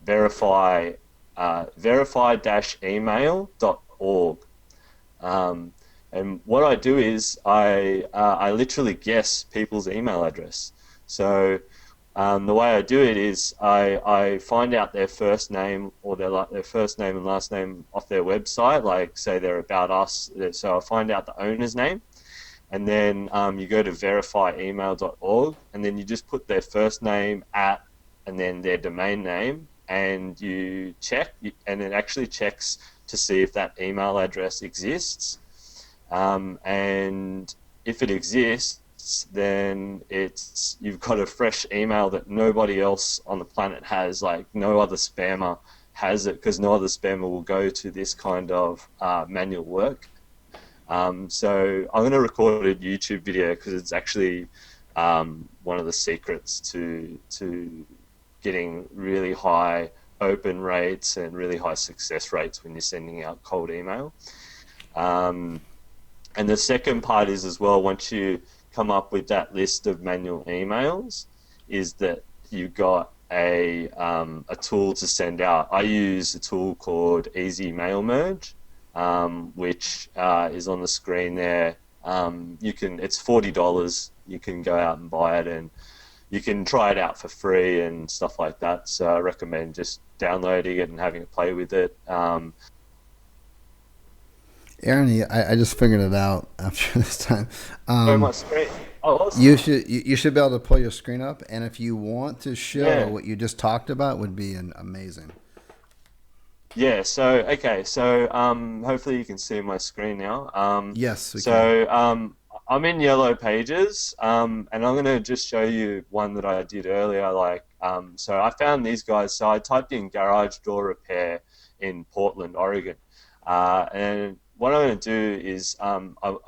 verify-email.org. And what I do is I literally guess people's email address. So the way I do it is I find out their first name or their first name and last name off their website, like say they're About Us. So I find out the owner's name, and then you go to verify-email.org, and then you just put their first name at and then their domain name, and you check, and it actually checks to see if that email address exists. And if it exists, then you've got a fresh email that nobody else on the planet has, like no other spammer has it, because no other spammer will go to this kind of manual work. So I'm going to record a YouTube video because it's actually one of the secrets to getting really high open rates and really high success rates when you're sending out cold email. And the second part is as well, once you come up with that list of manual emails, is that you've got a tool to send out. I use a tool called Easy Mail Merge, which is on the screen there. It's $40. You can go out and buy it, and you can try it out for free and stuff like that. So I recommend just downloading it and having a play with it. Aaron, I just figured it out after this time. My screen. Oh, awesome. You should be able to pull your screen up, and if you want to show Yeah. what you just talked about, would be amazing. Yeah, so okay, so hopefully you can see my screen now. Yes, we can. So I'm in Yellow Pages, and I'm gonna just show you one that I did earlier. So I found these guys. So I typed in garage door repair in Portland, Oregon, and what I'm going to do is I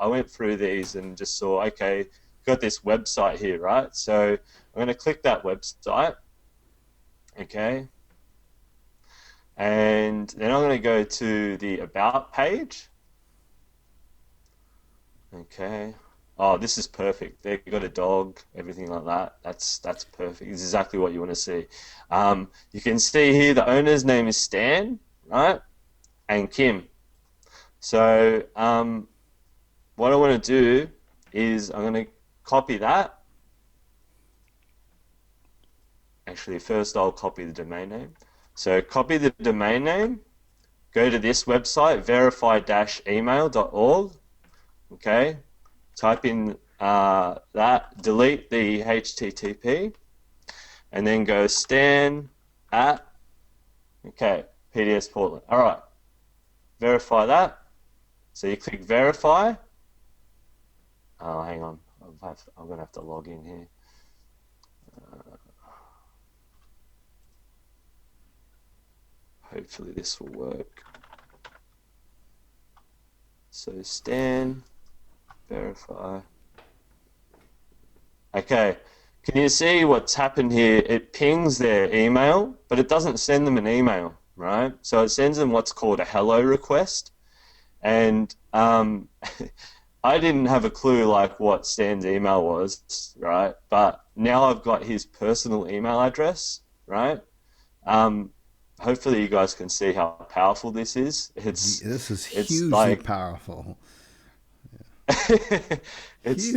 went through these and just saw, okay, got this website here, right? So I'm going to click that website, okay, and then I'm going to go to the About page, okay. Oh, this is perfect. They've got a dog, everything like that. That's perfect. It's exactly what you want to see. You can see here the owner's name is Stan, right, and Kim. So what I want to do is I'm going to copy that. Actually, first I'll copy the domain name. So copy the domain name, go to this website, verify-email.org, okay, type in that, delete the HTTP, and then go stan at, okay, PDS Portland. All right, verify that. So you click verify. Oh, hang on. I've I'm gonna have to log in here. Hopefully this will work. So Stan, verify. Okay, can you see what's happened here? It pings their email, but it doesn't send them an email, right? So it sends them what's called a hello request. And I didn't have a clue like what Stan's email was, right? But now I've got his personal email address, right? Um, Hopefully you guys can see how powerful this is. This is It's hugely like powerful. it's Huge.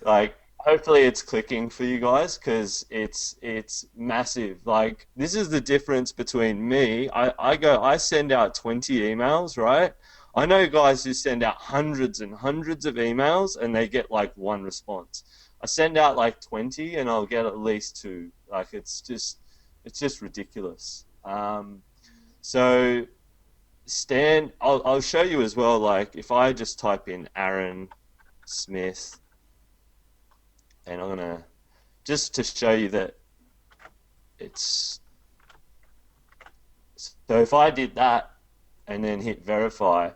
like hopefully it's clicking for you guys because it's massive. Like this is the difference between me. I send out 20 emails, right? I know guys who send out hundreds and hundreds of emails and they get like one response. I send out like 20 and I'll get at least two. Like it's just ridiculous. So Stan, I'll show you as well. Like if I just type in Aaron Smith, and I'm gonna just to show you that it's so if I did that and then hit verify,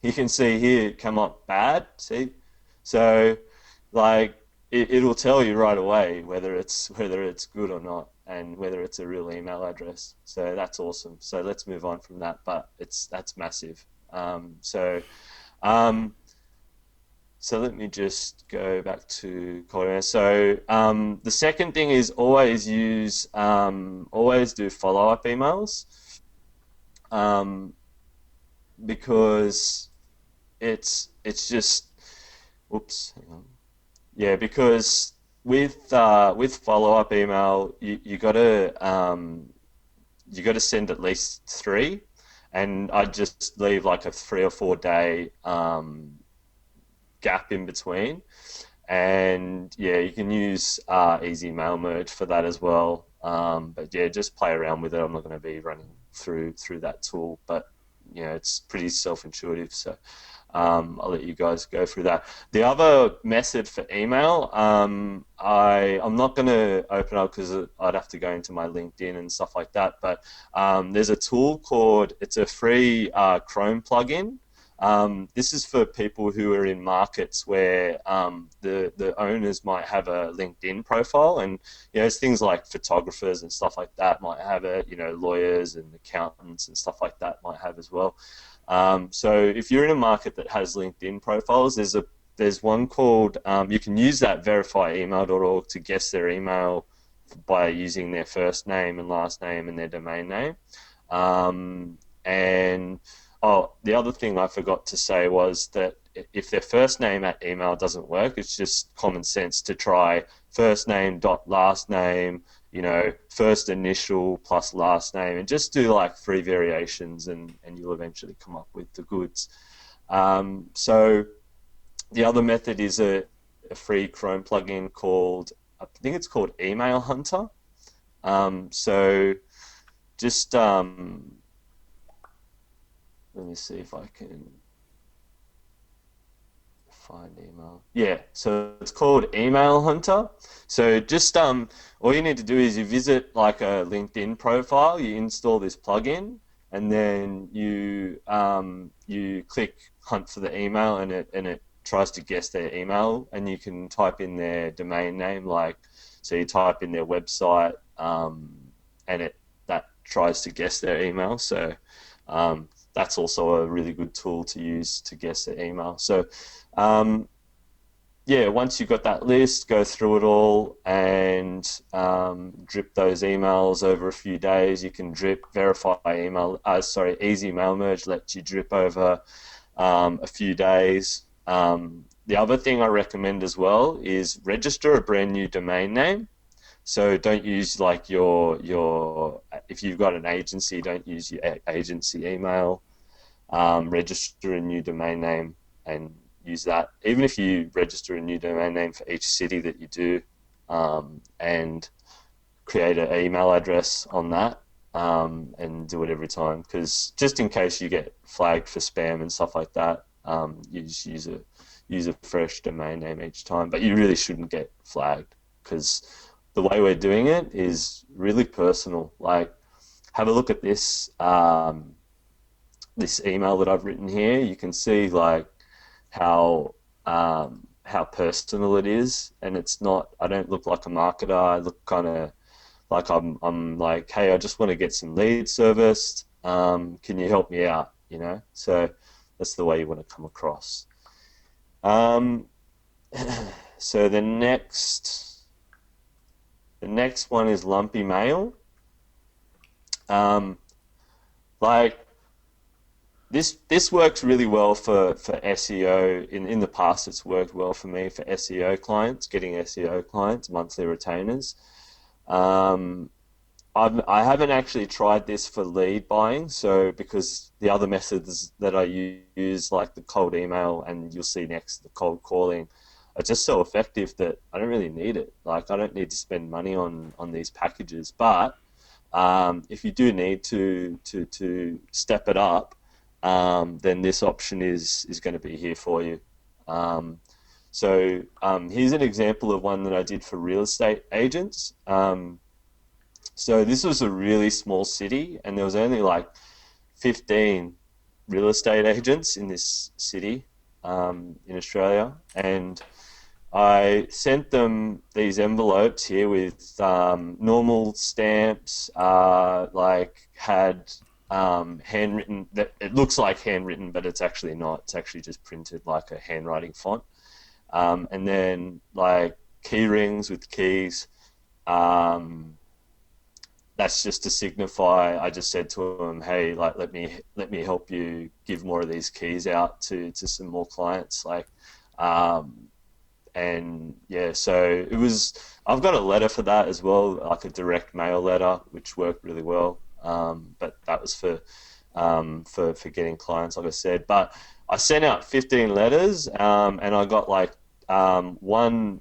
you can see here come up bad. See, so like it'll tell you right away whether it's good or not and whether it's a real email address. So that's awesome. So let's move on from that, but that's massive. Um, So let me just go back to Colorado. So the second thing is always do follow-up emails um, because it's just whoops, hang on. Yeah, because with follow-up email you gotta send at least three, and I just leave like a 3 or 4 day gap in between. And yeah, you can use easy mail merge for that as well. But yeah, just play around with it. I'm not going to be running through that tool, but it's pretty self-intuitive. So I'll let you guys go through that. The other method for email, I'm not going to open up because I'd have to go into my LinkedIn and stuff like that. But there's a tool it's a free Chrome plugin. This is for people who are in markets where the owners might have a LinkedIn profile, and it's things like photographers and stuff like that might have it. Lawyers and accountants and stuff like that might have as well. So if you're in a market that has LinkedIn profiles, there's one called you can use that verifyemail.org to guess their email by using their first name and last name and their domain name. And oh, the other thing I forgot to say was that if their first name at email doesn't work, it's just common sense to try first name dot last name, first initial plus last name, and just do like 3 variations, and you'll eventually come up with the goods. So the other method is a free Chrome plugin I think it's called Email Hunter. So just let me see if I can find email. Yeah, so it's called Email Hunter. So just all you need to do is you visit like a LinkedIn profile, you install this plugin, and then you click hunt for the email, and it tries to guess their email, and you can type in their domain name, so you type in their website, and that tries to guess their email. So that's also a really good tool to use to guess their email. So yeah, once you've got that list, go through it all and drip those emails over a few days. You can drip easy mail merge lets you drip over a few days. The other thing I recommend as well is register a brand new domain name. So don't use like your if you've got an agency, don't use your agency email. Register a new domain name and use that. Even if you register a new domain name for each city that you do, and create an email address on that, and do it every time. Because just in case you get flagged for spam and stuff like that, you just use use a fresh domain name each time. But you really shouldn't get flagged because the way we're doing it is really personal. Like, have a look at this this email that I've written here. You can see like how personal it is, and it's not. I don't look like a marketer. I look kind of like I'm like, hey, I just want to get some leads serviced. Can you help me out? You know, so that's the way you want to come across. Um, so the next one is lumpy mail. Um, like this works really well for SEO. In the past, it's worked well for me for SEO clients, getting SEO clients, monthly retainers. Um, I haven't actually tried this for lead buying, so because the other methods that I use, like the cold email and you'll see next the cold calling, are just so effective that I don't really need it. Like I don't need to spend money on these packages. But if you do need to step it up, then this option is going to be here for you. Um, Here's an example of one that I did for real estate agents. So this was a really small city, and there was only like 15 real estate agents in this city in Australia, and I sent them these envelopes here with normal stamps, like had handwritten. That it looks like handwritten, but it's actually not. It's actually just printed like a handwriting font, and then like key rings with keys. Um, that's just to signify. I just said to him, "Hey, like let me help you give more of these keys out to some more clients." Like, um, and yeah, so it was. I've got a letter for that as well, like a direct mail letter, which worked really well. But that was for getting clients, like I said. But I sent out 15 letters, and I got like one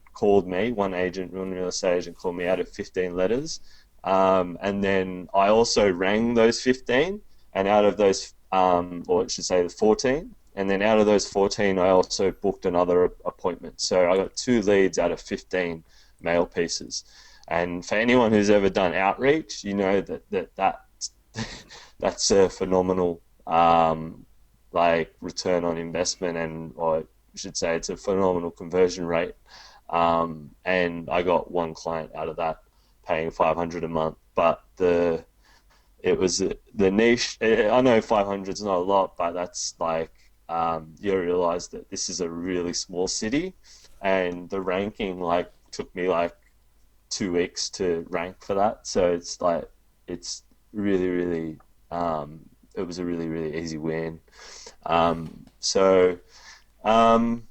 agent, one real estate agent called me out of 15 letters. And then I also rang those 15, and out of those, or I should say the 14, and then out of those 14, I also booked another appointment. So I got 2 leads out of 15 mail pieces. And for anyone who's ever done outreach, you know that that's a phenomenal like return on investment, and or I should say it's a phenomenal conversion rate. And I got one client out of that, paying 500 a month. But it was the niche. I know 500 is not a lot, but that's like you realize that this is a really small city, and the ranking like took me like 2 weeks to rank for that. So it's like it's really really it was a really really easy win. Um, so um,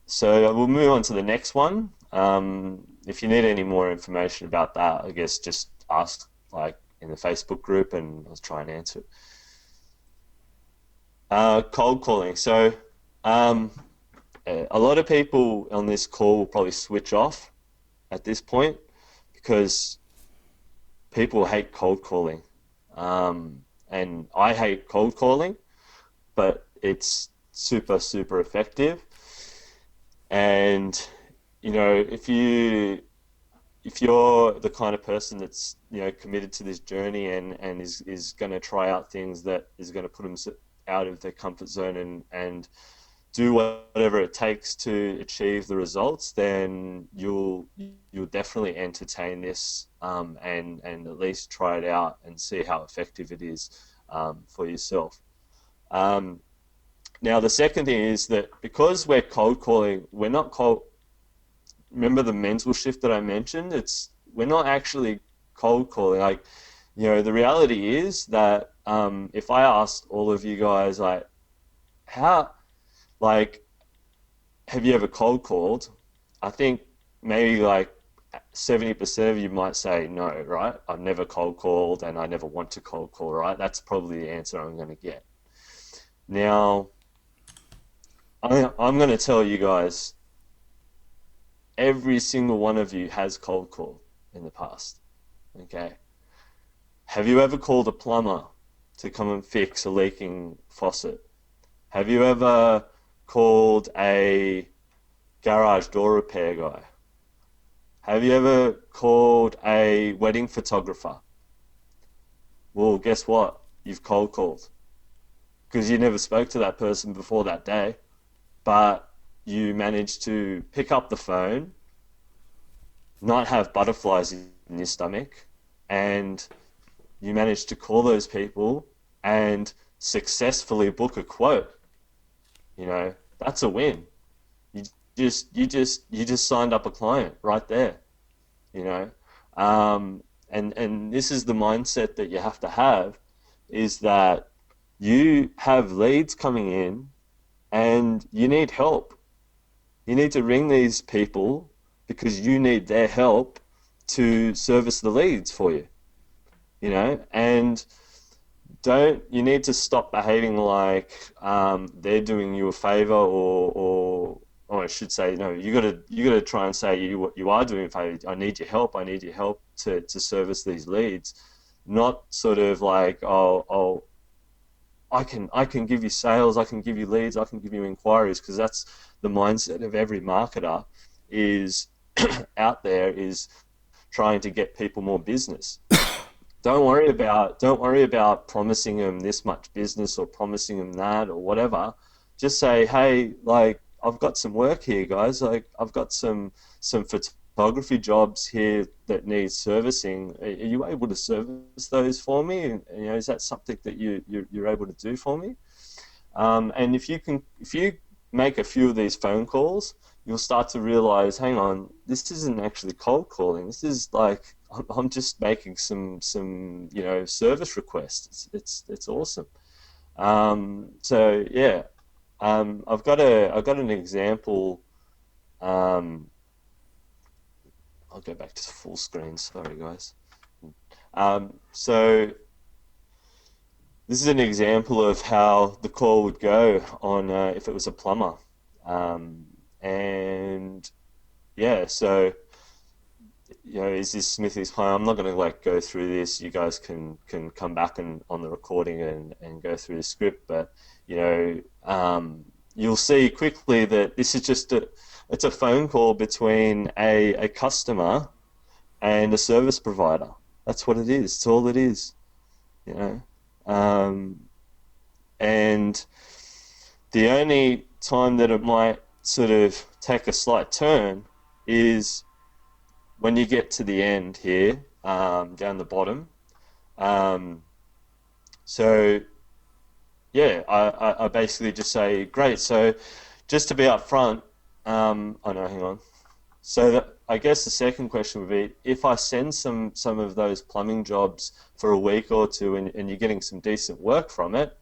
so we'll move on to the next one. If you need any more information about that, I guess just ask like in the Facebook group, and I'll try and answer it. Cold calling. So um, a lot of people on this call will probably switch off at this point because people hate cold calling, and I hate cold calling, but it's super super effective. And you know, if you're the kind of person that's committed to this journey and is going to try out things that is going to put them out of their comfort zone and do whatever it takes to achieve the results, then you'll definitely entertain this, and at least try it out and see how effective it is for yourself. Um, Now the second thing is that because we're cold calling, we're not cold. Remember the mental shift that I mentioned? We're not actually cold calling. Like, the reality is that if I asked all of you guys, like, how, like, have you ever cold called? I think maybe like 70% of you might say no, right? I've never cold called and I never want to cold call, right? That's probably the answer I'm going to get. Now, I'm going to tell you guys, every single one of you has cold called in the past. Okay. Have you ever called a plumber to come and fix a leaking faucet? Have you ever called a garage door repair guy? Have you ever called a wedding photographer? Well, guess what? You've cold called because you never spoke to that person before that day, but you managed to pick up the phone, not have butterflies in your stomach, and you managed to call those people and successfully book a quote. You know, that's a win. You you just signed up a client right there. You know, and this is the mindset that you have to have, is that you have leads coming in and you need help. You need to ring these people because you need their help to service the leads for you, you know, and don't you need to stop behaving like they're doing you a favor, or I should say, no, you gotta try and say you are doing a favor. I need your help. I need your help to service these leads, not sort of like, oh, I can give you sales, I can give you leads, I can give you inquiries, because that's the mindset of every marketer is out there, is trying to get people more business. Don't worry about promising them this much business or promising them that or whatever. Just say, hey, like, I've got some work here, guys. Like, I've got some photography jobs here that need servicing. Are you able to service those for me? And, you know, is that something that you're able to do for me? And if you make a few of these phone calls, you'll start to realize, hang on, this isn't actually cold calling. This is like, I'm just making some service requests. It's awesome. So yeah, I've got an example. I'll go back to full screen. Sorry, guys. So this is an example of how the call would go on if it was a plumber. And yeah, so, you know, is this Smithy's home? I'm not going to like go through this. You guys can come back and on the recording and go through the script, but you know, you'll see quickly that this is just it's a phone call between a customer and a service provider. That's what it is. It's all it is, you know. And the only time that it might sort of take a slight turn is when you get to the end here, down the bottom. So yeah, I basically just say, great. So just to be upfront, oh no, hang on. So I guess the second question would be, if I send some of those plumbing jobs for a week or two, and you're getting some decent work from it,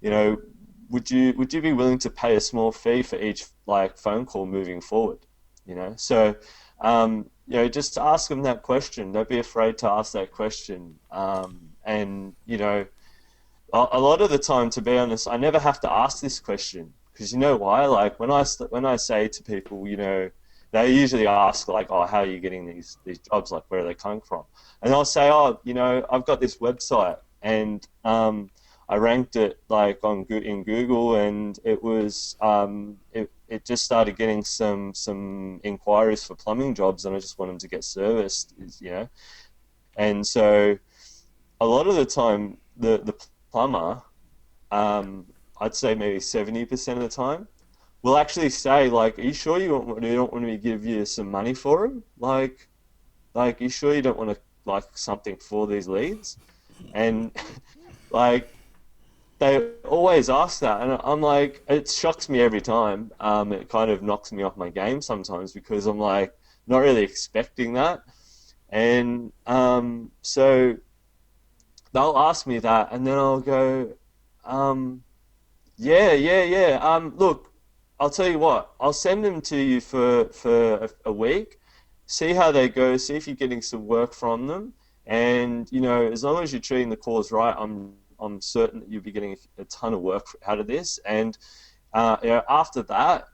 you know, would you be willing to pay a small fee for each like phone call moving forward? You know, so you know, just ask them that question. Don't be afraid to ask that question. And you know, a lot of the time, to be honest, I never have to ask this question, because you know why? Like when I say to people, you know, they usually ask like, oh, how are you getting these jobs? Like, where are they coming from? And I'll say, oh, you know, I've got this website, and I ranked it like in Google, and it was it just started getting some inquiries for plumbing jobs, and I just want them to get serviced, you know. And so a lot of the time, the plumber, I'd say maybe 70% of the time, will actually say like, "Are you sure you don't want me to give you some money for them? Like, are you sure you don't want to like something for these leads?" And like, they always ask that, and I'm like, it shocks me every time. It kind of knocks me off my game sometimes, because I'm like not really expecting that, and so they'll ask me that, and then I'll go, yeah. Look, I'll tell you what, I'll send them to you for a week, see how they go, see if you're getting some work from them, and you know, as long as you're treating the cause right, I'm certain that you'll be getting a ton of work out of this. And you know, after that,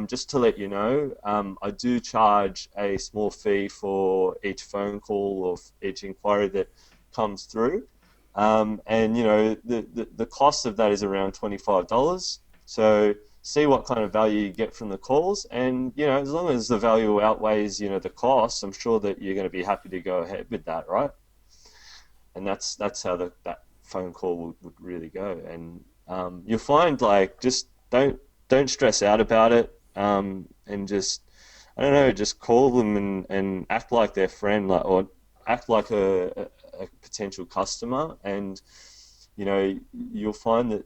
just to let you know, I do charge a small fee for each phone call or each inquiry that comes through. And you know, the cost of that is around $25. So see what kind of value you get from the calls, and as long as the value outweighs the cost, I'm sure that you're going to be happy to go ahead with that, right? And that's how that phone call would really go. And you'll find, like, just don't stress out about it, and just, I don't know, just call them and act like their friend, like, or act like a potential customer, and you'll find that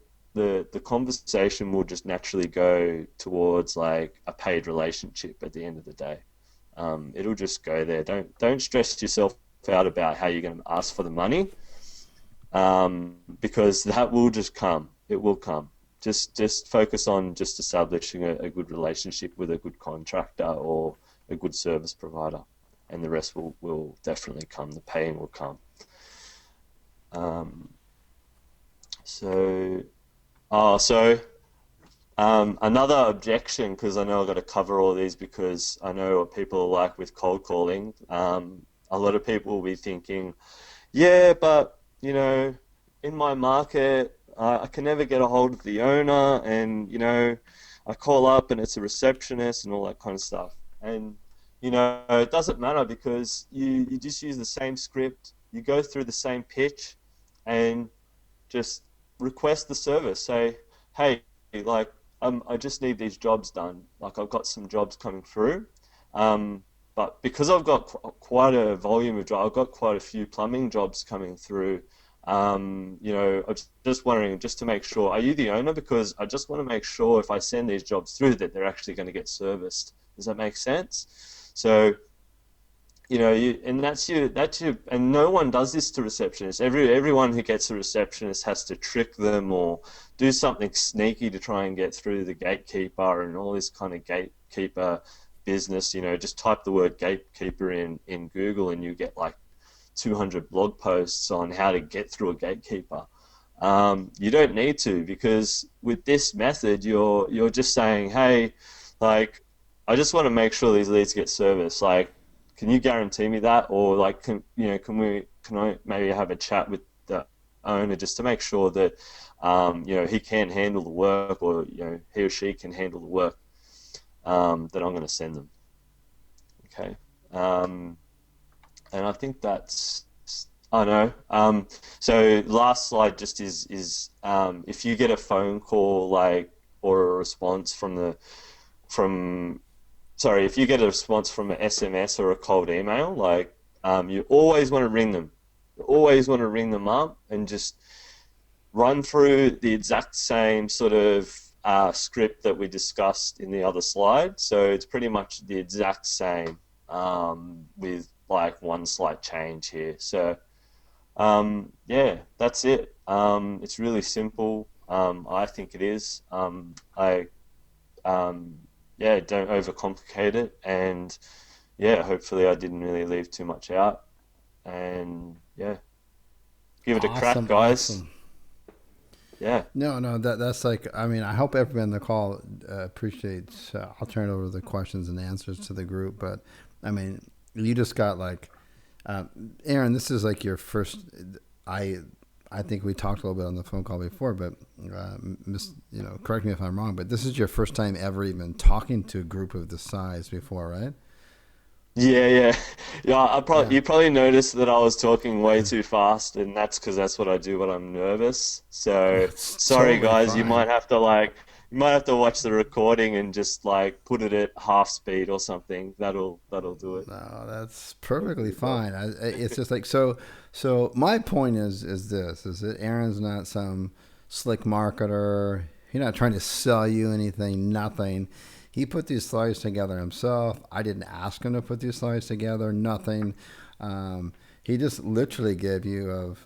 the conversation will just naturally go towards like a paid relationship at the end of the day. It'll just go there. Don't stress yourself out about how you're going to ask for the money, because that will just come. It will come. Just focus on just establishing a good relationship with a good contractor or a good service provider, and the rest will definitely come. The paying will come. Um, so, another objection, because I know I've got to cover all these, because I know what people are like with cold calling. A lot of people will be thinking, yeah, but in my market, I can never get a hold of the owner, and I call up and it's a receptionist and all that kind of stuff. And it doesn't matter, because you just use the same script, you go through the same pitch, and just request the service. Say, hey, like, I just need these jobs done. Like, I've got some jobs coming through. But because I've got quite a volume of jobs, I've got quite a few plumbing jobs coming through. I'm just wondering, just to make sure, are you the owner? Because I just want to make sure if I send these jobs through that they're actually going to get serviced. Does that make sense? So, and and no one does this to receptionists. Everyone who gets a receptionist has to trick them or do something sneaky to try and get through the gatekeeper and all this kind of gatekeeper business. Just type the word gatekeeper in Google and you get like 200 blog posts on how to get through a gatekeeper. You don't need to, because with this method, you're just saying, hey, like, I just want to make sure these leads get serviced. Like, can you guarantee me that? Or like, can I maybe have a chat with the owner just to make sure that he can handle the work, or he or she can handle the work that I'm going to send them. Okay. And I think that's, I know. So last slide just is if you get a phone call, like, or a response if you get a response from an SMS or a cold email, like, you always want to ring them. You always want to ring them up and just run through the exact same sort of script that we discussed in the other slide. So it's pretty much the exact same, with like one slight change here. So yeah, that's it. It's really simple. I think it is. Yeah, don't overcomplicate it, and yeah, hopefully I didn't really leave too much out, and yeah, give it a crack, Awesome, guys. awesome. Yeah. No, that's like, I mean, I hope everyone on the call appreciates. I'll turn it over the questions and answers to the group, but I mean, you just got like, Aaron, this is like your first. I I think we talked a little bit on the phone call before, but correct me if I'm wrong, but this is your first time ever even talking to a group of this size before, right? Yeah. Yeah. Yeah. You probably noticed that I was talking way too fast, and that's because that's what I do when I'm nervous. So It's sorry, totally guys. fine. You might have to watch the recording and just like put it at half speed or something. That'll do it. No, that's That'll perfectly do the job. fine. It's just like so. So my point is this: is that Aaron's not some slick marketer. He's not trying to sell you anything. Nothing. He put these slides together himself. I didn't ask him to put these slides together. Nothing. He just literally gave you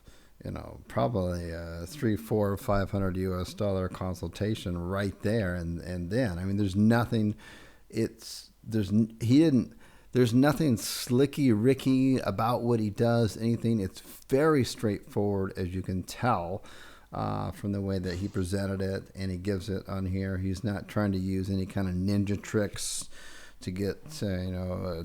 probably a 300, 400, 500 US dollar consultation right there and then. I mean, there's nothing. He didn't. There's nothing slicky Ricky about what he does. Anything. It's very straightforward, as you can tell from the way that he presented it, and he gives it on here. He's not trying to use any kind of ninja tricks to get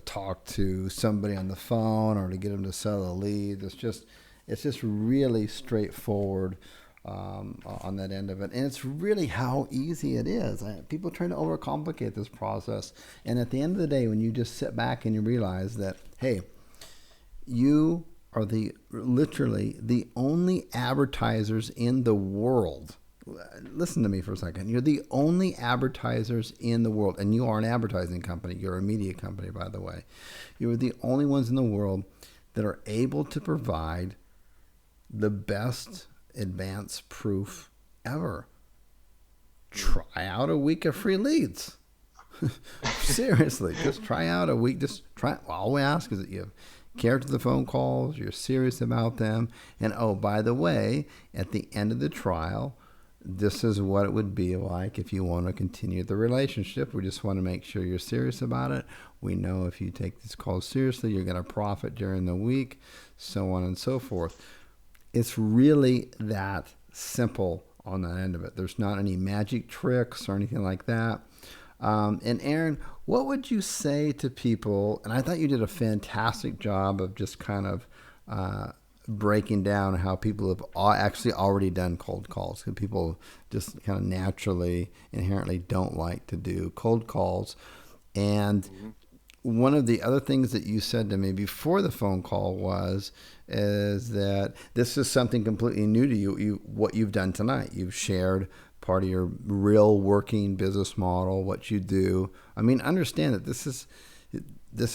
talk to somebody on the phone or to get them to sell a lead. It's just really straightforward. on that end of it. And it's really how easy it is. People try to overcomplicate this process. And at the end of the day, when you just sit back and you realize that, hey, you are literally the only advertisers in the world. Listen to me for a second. You're the only advertisers in the world, and you are an advertising company. You're a media company, by the way. You're the only ones in the world that are able to provide the best advanced proof ever. Try out a week of free leads. Seriously, just try out a week. Just try. All we ask is that you care to the phone calls, you're serious about them, and oh, by the way, at the end of the trial, this is what it would be like if you want to continue the relationship. We just want to make sure you're serious about it. We know if you take these calls seriously, you're going to profit during the week, so on and so forth. It's really that simple on the end of it. There's not any magic tricks or anything like that. And Aaron, what would you say to people? And I thought you did a fantastic job of just kind of breaking down how people have actually already done cold calls. Because people just kind of naturally, inherently don't like to do cold calls. And one of the other things that you said to me before the phone call is that this is something completely new to you. What you've done tonight. You've shared part of your real working business model, what you do. I mean, understand that this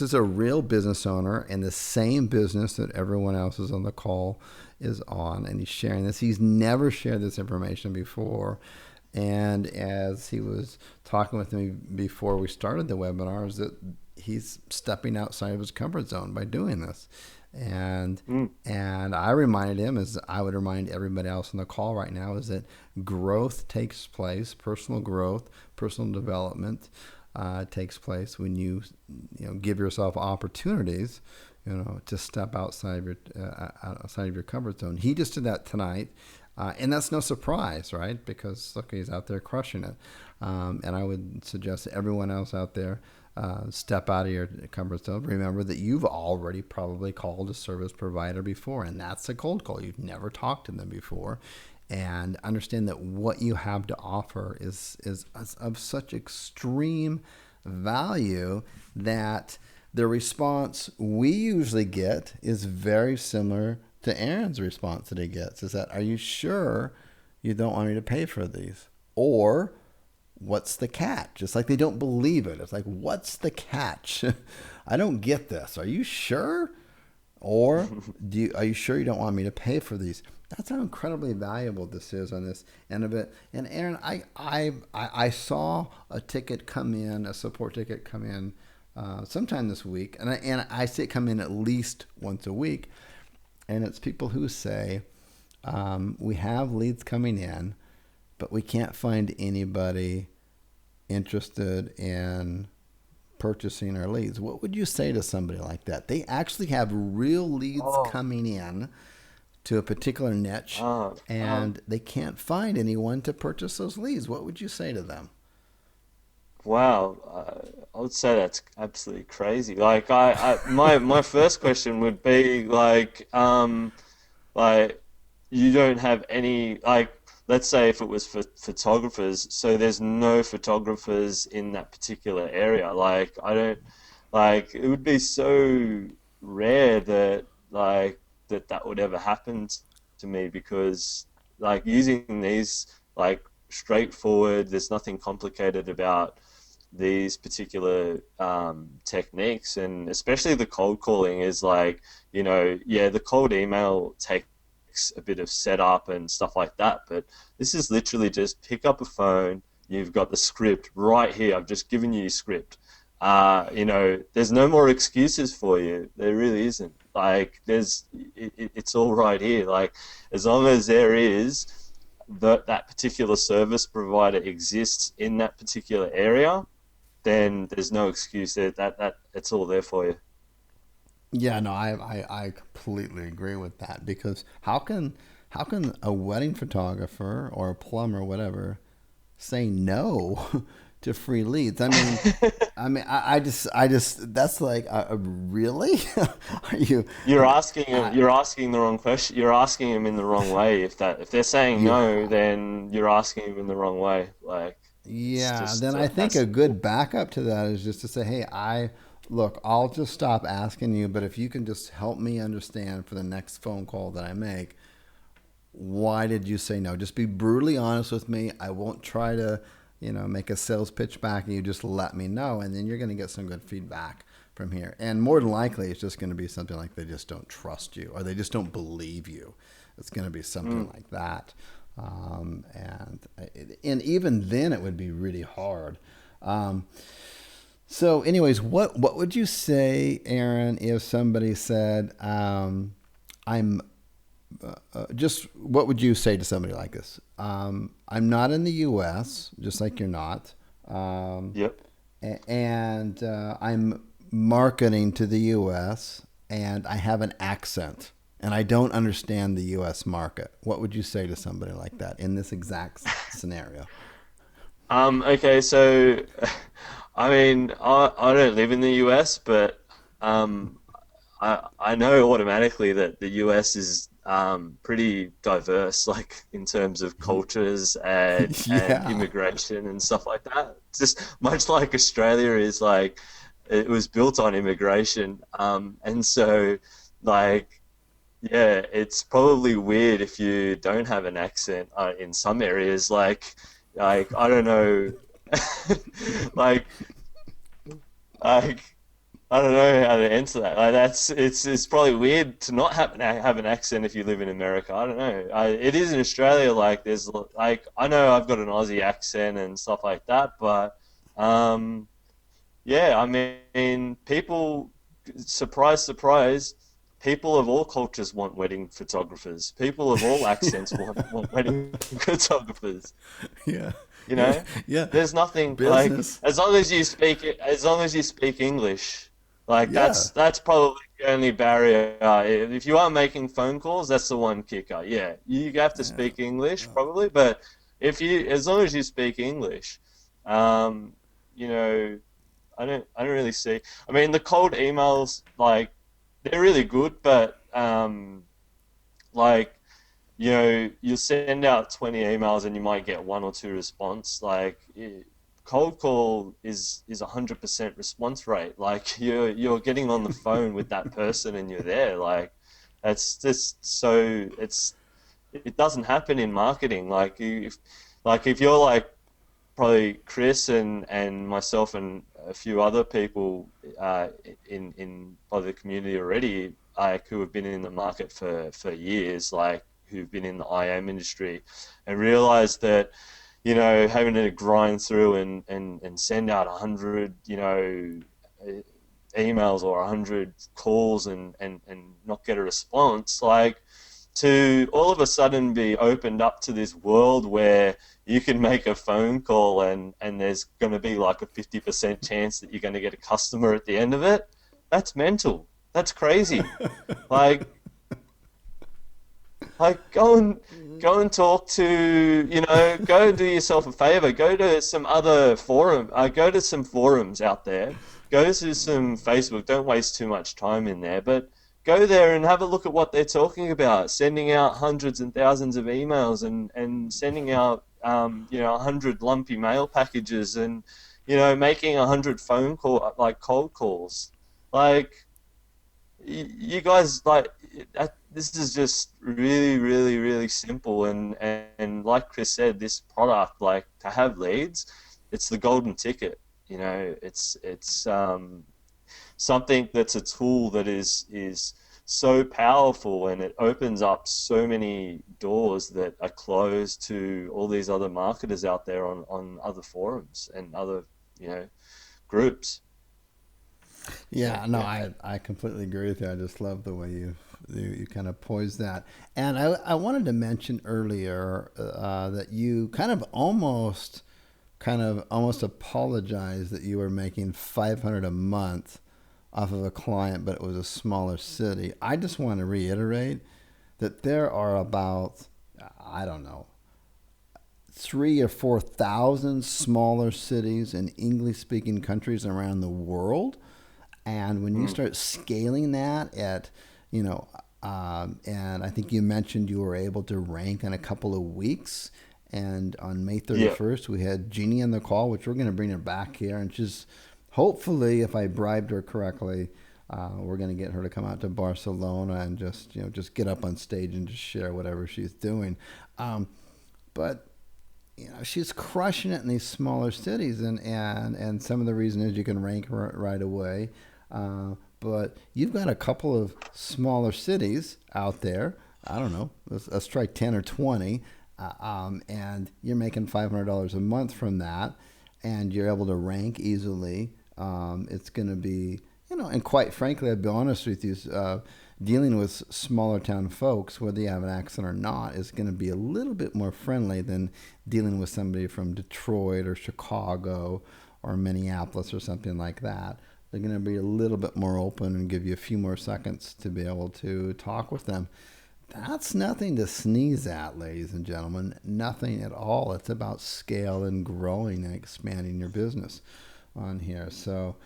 is a real business owner in the same business that everyone else is on the call is on, and he's sharing this. He's never shared this information before. And as he was talking with me before we started the webinar, is that he's stepping outside of his comfort zone by doing this. And I reminded him, as I would remind everybody else on the call right now, is that growth takes place, personal growth, personal development takes place when you give yourself opportunities, to step outside of your comfort zone. He just did that tonight. And that's no surprise, right? Because look, he's out there crushing it. And I would suggest that everyone else out there step out of your comfort zone. Remember that you've already probably called a service provider before, and that's a cold call. You've never talked to them before. And understand that what you have to offer is of such extreme value that the response we usually get is very similar to Aaron's response that he gets, is that, are you sure you don't want me to pay for these? Or what's the catch? It's like they don't believe it. It's like, what's the catch? I don't get this. Are you sure? Or are you sure you don't want me to pay for these? That's how incredibly valuable this is on this end of it. And Aaron, I saw a ticket come in, a support ticket come in sometime this week, and I see it come in at least once a week. And it's people who say, we have leads coming in, but we can't find anybody interested in purchasing our leads. What would you say to somebody like that? They actually have real leads coming in to a particular niche, and they can't find anyone to purchase those leads. What would you say to them? Wow, I would say that's absolutely crazy. Like my first question would be like you don't have any, like, let's say if it was for photographers, so there's no photographers in that particular area. Like I don't, like, it would be so rare that that would ever happen to me, because like using these, like, straightforward, there's nothing complicated about these particular techniques, and especially the cold calling is like, the cold email takes a bit of setup and stuff like that, but this is literally just pick up a phone, you've got the script right here, I've just given you your script. There's no more excuses for you. There really isn't. Like, it's all right here. Like, as long as there is that particular service provider exists in that particular area, then there's no excuse there. That it's all there for you. Yeah, no, I completely agree with that, because how can a wedding photographer or a plumber or whatever say no to free leads. I mean, that's like, really? Are you? I mean, I, You're asking the wrong question. You're asking them in the wrong way. If they're saying you, no, then you're asking them in the wrong way. Like it's yeah. just Then I think that a simple. good backup to that is just to say, hey, look, I'll just stop asking you, but if you can just help me understand for the next phone call that I make, why did you say no? Just be brutally honest with me. I won't try to, make a sales pitch back, and you just let me know, and then you're going to get some good feedback from here. And more than likely, it's just going to be something like they just don't trust you or they just don't believe you. It's going to be something Mm. like that. And even then, it would be really hard. Um, so, anyways, what would you say, Aaron, if somebody said, I'm just what would you say to somebody like this? I'm not in the U.S., just like you're not, Yep. and I'm marketing to the U.S. and I have an accent and I don't understand the U.S. market. What would you say to somebody like that in this exact scenario? Okay, so I mean, I don't live in the US, but um, I know automatically that the US is pretty diverse, like in terms of cultures and Yeah. immigration and stuff like that. Just much like Australia is like it was built on immigration, and so like yeah, it's probably weird if you don't have an accent in some areas. Like I don't know, like like I don't know how to answer that. Like that's it's probably weird to not have an accent if you live in America. I don't know. It is in Australia. Like there's like I know I've got an Aussie accent and stuff like that, but um, yeah, I mean, people, surprise, surprise, people of all cultures want wedding photographers. People of all accents want wedding photographers. Yeah. You Yeah. know, Yeah. there's nothing like Business. as long as you speak English, like Yeah. that's probably the only barrier. If you are making phone calls, that's the one kicker. Yeah, you have to Yeah. speak English probably, but as long as you speak English, um, you know. I don't really see. I mean, the cold emails, like, they're really good, but like, you send out 20 emails and you might get one or two response. Like, cold call is 100% response rate. Like, you're getting on the phone with that person and you're there. Like, that's just so it doesn't happen in marketing. Like if you're like probably Chris and myself and a few other people in probably the community already, like who have been in the market for years, like who've been in the IM industry, and realized that having to grind through and send out 100 emails or 100 calls and not get a response, like to all of a sudden be opened up to this world where you can make a phone call and there's going to be like a 50% chance that you're going to get a customer at the end of it. That's mental. That's crazy. Like like go and talk to, go and do yourself a favor. Go to some other forum. Go to some forums out there. Go to some Facebook. Don't waste too much time in there, but go there and have a look at what they're talking about. Sending out hundreds and thousands of emails and sending out 100 lumpy mail packages and making 100 phone call like cold calls. Like you guys like this is just really, really, really simple and like Chris said, this product, like to have leads, it's the golden ticket. It's something that's a tool that is so powerful and it opens up so many doors that are closed to all these other marketers out there on other forums and other you know groups. So Yeah, no, yeah. I completely agree with you. I just love the way you kind of poised that. And I wanted to mention earlier that you kind of almost apologized that you were making 500 a month off of a client, but it was a smaller city. I just want to reiterate that there are about, I don't know, 3 or 4 thousand smaller cities in English-speaking countries around the world. And when you Mm. start scaling that at, you know, and I think you mentioned you were able to rank in a couple of weeks. And on May Yeah. 31st, we had Jeannie on the call, which we're going to bring her back here. And she's hopefully, if I bribed her correctly, we're going to get her to come out to Barcelona and just, just get up on stage and just share whatever she's doing. But she's crushing it in these smaller cities, and some of the reason is you can rank right away. But you've got a couple of smaller cities out there. I don't know. Let's try 10 or 20, and you're making $500 a month from that, and you're able to rank easily. It's going to be, and quite frankly, I'll be honest with you, dealing with smaller town folks, whether you have an accent or not, is going to be a little bit more friendly than dealing with somebody from Detroit or Chicago or Minneapolis or something like that. They're going to be a little bit more open and give you a few more seconds to be able to talk with them. That's nothing to sneeze at, ladies and gentlemen. Nothing at all. It's about scale and growing and expanding your business on here. So,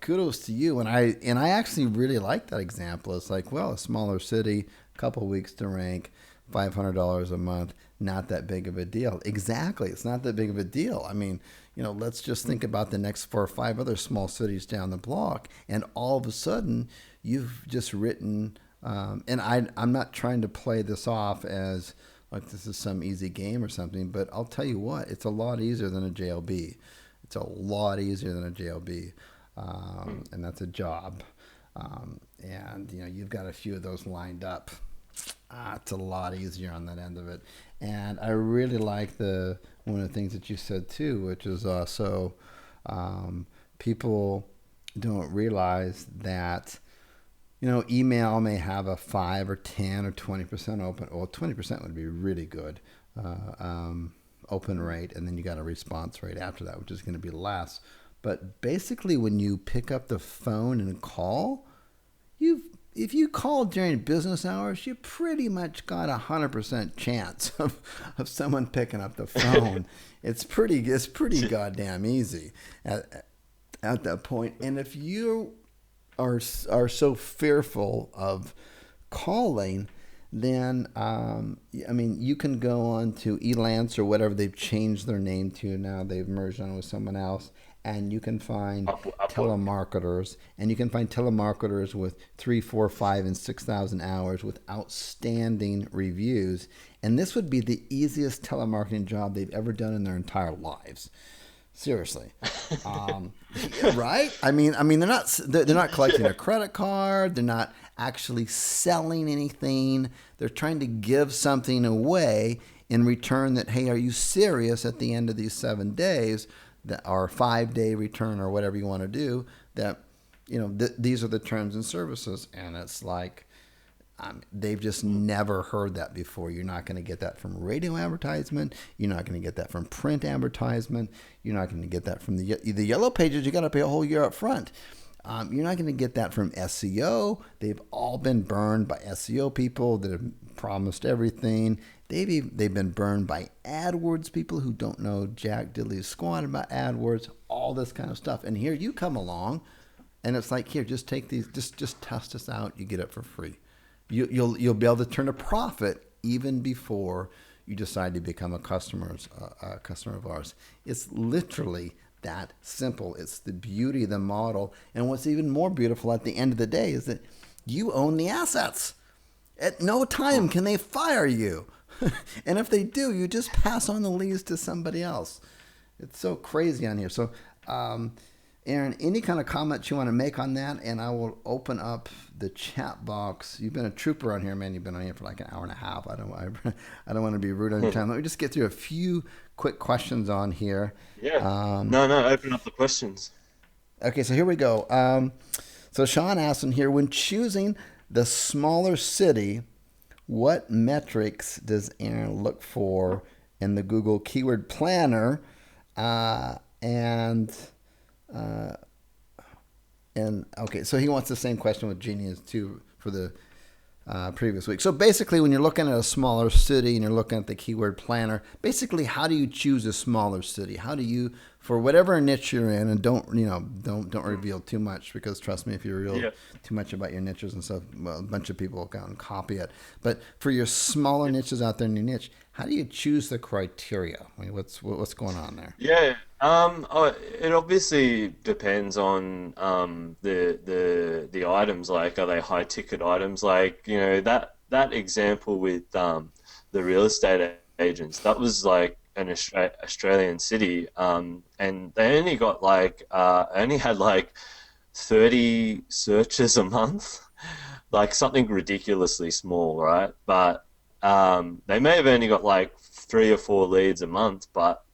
kudos to you. And I actually really like that example. It's like, well, a smaller city, a couple weeks to rank, $500 a month, not that big of a deal. Exactly, it's not that big of a deal. I mean, let's just think about the next 4 or 5 other small cities down the block, and all of a sudden, you've just written. And I'm not trying to play this off as like this is some easy game or something, but I'll tell you what, it's a lot easier than a JLB. It's a lot easier than a JLB, and that's a job. And you've got a few of those lined up. It's a lot easier on that end of it. And I really like one of the things that you said too, which is also people don't realize that email may have a 5 or 10 or 20% open. Well, 20% would be really good. Open rate, and then you got a response rate after that, which is going to be less. But basically, when you pick up the phone and call, if you call during business hours, you pretty much got 100% chance of someone picking up the phone. It's pretty goddamn easy at that point. And if you are so fearful of calling, then you can go on to Elance or whatever they've changed their name to now. They've merged on with someone else, and you can find telemarketers, with 3, 4, 5, and 6,000 hours with outstanding reviews. And this would be the easiest telemarketing job they've ever done in their entire lives. Seriously, right? I mean, they're not collecting a credit card. They're not actually selling anything. They're trying to give something away in return. That, hey, are you serious? At the end of these 7 days, that our 5-day return or whatever you want to do. That these are the terms and services, and it's like. They've just never heard that before. You're not going to get that from radio advertisement. You're not going to get that from print advertisement. You're not going to get that from the yellow pages. You got to pay a whole year up front. You're not going to get that from SEO. They've all been burned by SEO people that have promised everything. They've been burned by AdWords people who don't know jack diddly squat about AdWords. All this kind of stuff. And here you come along, and it's like, here, just take these. Just test us out. You get it for free. You'll be able to turn a profit even before you decide to become a customer of ours. It's literally that simple. It's the beauty of the model. And what's even more beautiful at the end of the day is that you own the assets. At no time can they fire you. And if they do, you just pass on the leads to somebody else. It's so crazy on here. So, Aaron, any kind of comments you want to make on that, and I will open up the chat box. You've been a trooper on here, man. You've been on here for like an hour and a half. I don't want to be rude on your time. Let me just get through a few quick questions on here. Yeah. No, open up the questions. Okay, so here we go. So Sean asked in here, when choosing the smaller city, what metrics does Aaron look for in the Google Keyword Planner? And okay, so he wants the same question with Jeannie as too for the previous week. So basically, when you're looking at a smaller city and you're looking at the keyword planner, basically, how do you choose a smaller city? How do you, for whatever niche you're in, and don't reveal too much, because trust me, if you reveal Yeah. too much about your niches and stuff, well, a bunch of people will go and copy it. But for your smaller niches out there in your niche, how do you choose the criteria? I mean, what's going on there? Yeah. It obviously depends on the items. Like, are they high ticket items? Like, that example with the real estate agents. That was like an Australian city, and they only got only had like 30 searches a month, like something ridiculously small, right? But they may have only got like 3 or 4 leads a month, but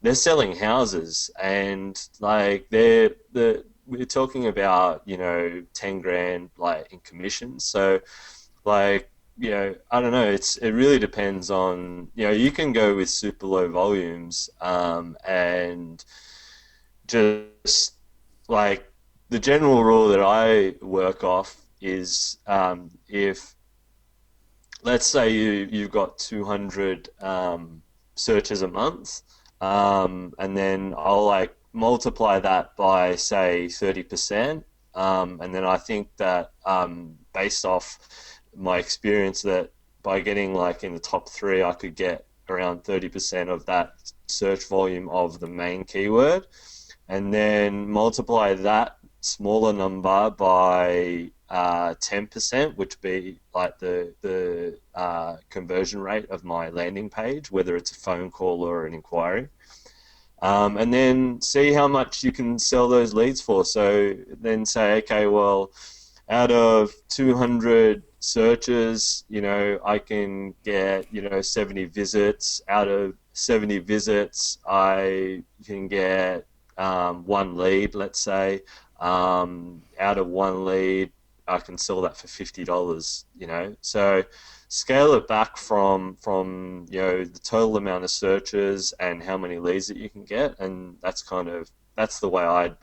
they're selling houses, and like we're talking about 10 grand like in commissions. So like I don't know. It really depends on you can go with super low volumes, and just like the general rule that I work off is if let's say you've got 200 searches a month, and then I'll like multiply that by say 30%, and then I think that based off my experience that by getting like in the top three, I could get around 30% of that search volume of the main keyword, and then multiply that smaller number by 10%, which would be like the conversion rate of my landing page, whether it's a phone call or an inquiry. And then see how much you can sell those leads for. So then say, okay, well, out of 200 searches, I can get, 70 visits. Out of 70 visits, I can get one lead, let's say. Out of one lead, I can sell that for $50, So scale it back from the total amount of searches and how many leads that you can get, and that's the way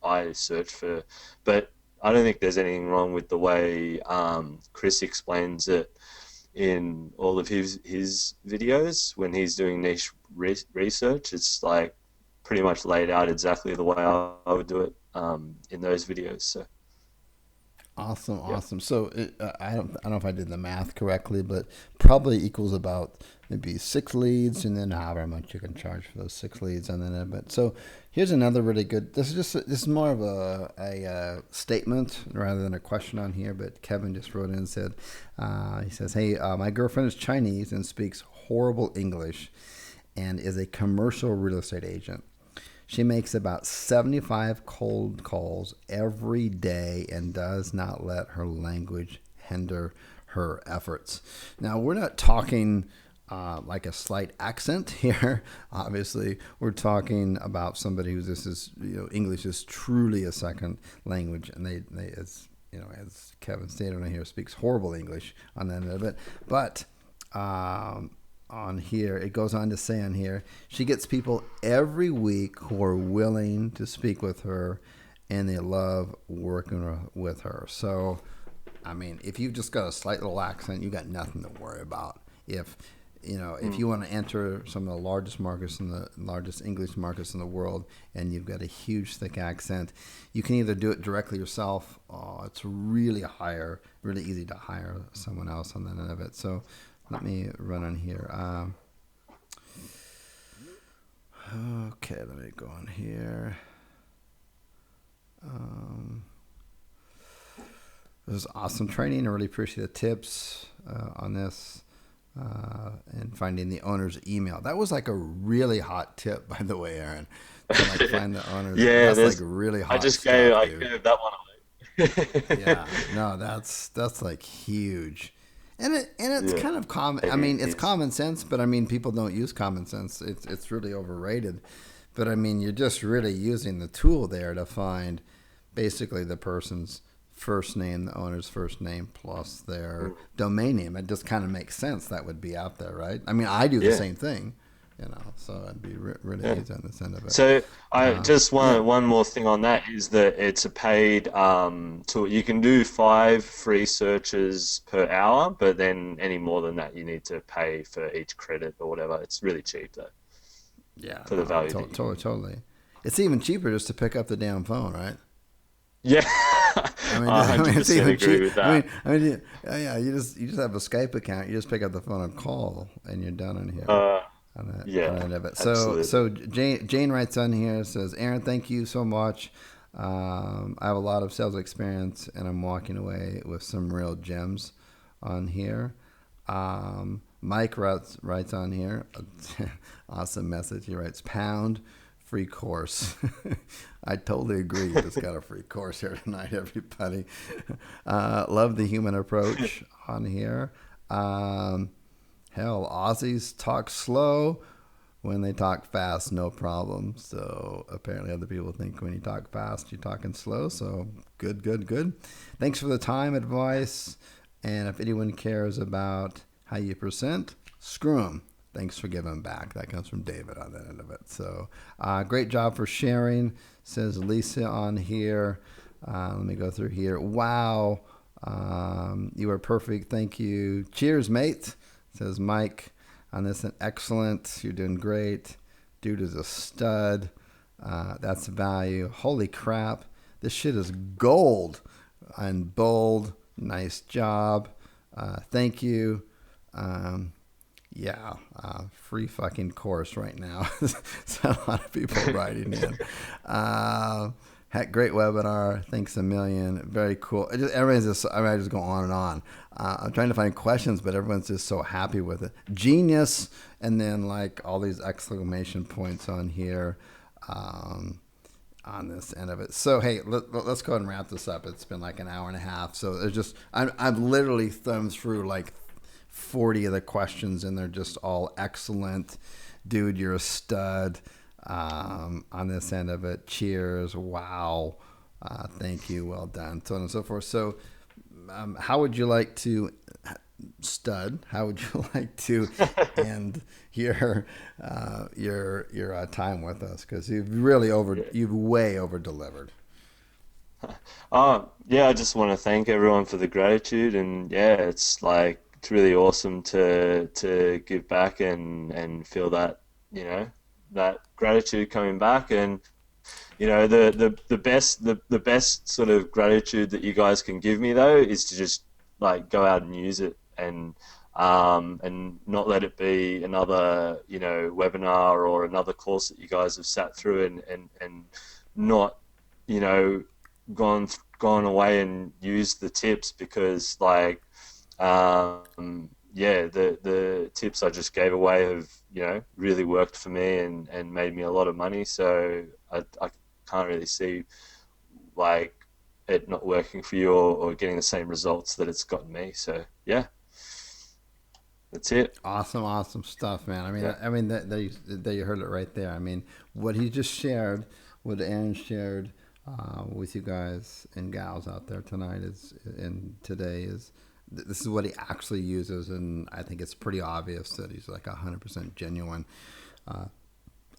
I search for. But I don't think there's anything wrong with the way Chris explains it in all of his videos when he's doing niche research. It's like pretty much laid out exactly the way I would do it in those videos. So Awesome, yeah. awesome. So I don't know if I did the math correctly, but probably equals about maybe 6 leads, and then however much you can charge for those 6 leads, and then but so here's another really good. This is more of a statement rather than a question on here. But Kevin just wrote in and said, he says, "Hey, my girlfriend is Chinese and speaks horrible English, and is a commercial real estate agent. She makes about 75 cold calls every day and does not let her language hinder her efforts." Now, we're not talking like a slight accent here. Obviously, we're talking about somebody who English is truly a second language, and they as Kevin stated on here, speaks horrible English on the end of it. But on here, it goes on to say on here, she gets people every week who are willing to speak with her, and they love working with her. So, I mean, if you've just got a slight little accent, you got nothing to worry about. If you want to enter some of the largest markets in the largest English markets in the world, and you've got a huge thick accent, you can either do it directly yourself. It's really easy to hire someone else on the end of it. So let me run on here. Okay, let me go on here. This is awesome training. I really appreciate the tips on this and finding the owner's email. That was like a really hot tip, by the way, Aaron. To like find the owner's. Yeah, That's like really hot I stuff, dude. gave that one away. Yeah, no, that's like huge, and it's Yeah, kind of common. I it mean, it's is. common sense, but I mean, people don't use common sense. It's really overrated. But I mean, you're just really using the tool there to find basically the person's first name, the owner's first name, plus their Mm. domain name. It just kind of makes sense that would be out there, right? I mean, I do the Yeah, same thing. So it'd be really Yeah. easy on this end of it. So I just Yeah. one more thing on that is that it's a paid tool. You can do 5 free searches per hour, but then any more than that, you need to pay for each credit or whatever. It's really cheap though Yeah, for the no, value that you totally, can. totally. It's even cheaper just to pick up the damn phone, right? Yeah, I mean, I it's 100% even agree cheap. with that. Yeah. You just have a Skype account. You just pick up the phone and call, and you're done in here. Uh, On yeah, that end of it. So absolutely. Jane writes on here, says, Aaron, thank you so much. I have a lot of sales experience, and I'm walking away with some real gems on here. Mike writes on here, awesome message. He writes, pound free course. I totally agree. You just got a free course here tonight, everybody. Love the human approach on here. Um, Hell, Aussies talk slow. When they talk fast, no problem. So apparently, other people think when you talk fast, you're talking slow. So good, good, good. Thanks for the time, advice. And if anyone cares about how you present, screw them. Thanks for giving back. That comes from David on that end of it. So great job for sharing, says Lisa on here. Let me go through here. Wow. You are perfect. Thank you. Cheers, mate, says Mike. On this, an excellent. You're doing great. Dude is a stud. That's value. Holy crap. This shit is gold and bold. Nice job. Thank you. Um, yeah, free fucking course right now. So a lot of people writing in. Heck, great webinar. Thanks a million. Very cool. Everybody's just, I just go on and on. I'm trying to find questions, but everyone's just so happy with it. Genius. And then like all these exclamation points on here. On this end of it. So hey, let's go ahead and wrap this up. It's been like an hour and a half. So there's just I've literally thumbed through like 40 of the questions, and they're just all excellent. Dude, you're a stud. On this end of it, cheers. Wow. Thank you. Well done. So on and so forth. So, how would you like to stud? How would you like to end your time with us? Because Yeah. you've way over delivered. Yeah, I just want to thank everyone for the gratitude, and yeah, it's like it's really awesome to give back and feel that, you know, that gratitude coming back. And the best sort of gratitude that you guys can give me though is to just like go out and use it, and not let it be another, webinar or another course that you guys have sat through, and not, you know, gone away and used the tips, because like yeah, the tips I just gave away have, really worked for me and made me a lot of money. So I can't really see like it not working for you, or getting the same results that it's gotten me. So yeah, that's it. Awesome, awesome stuff, man. Yeah. That you heard it right there. I mean, what he just shared, what Aaron shared with you guys and gals out there tonight and today this is what he actually uses, and I think it's pretty obvious that he's like 100% genuine uh,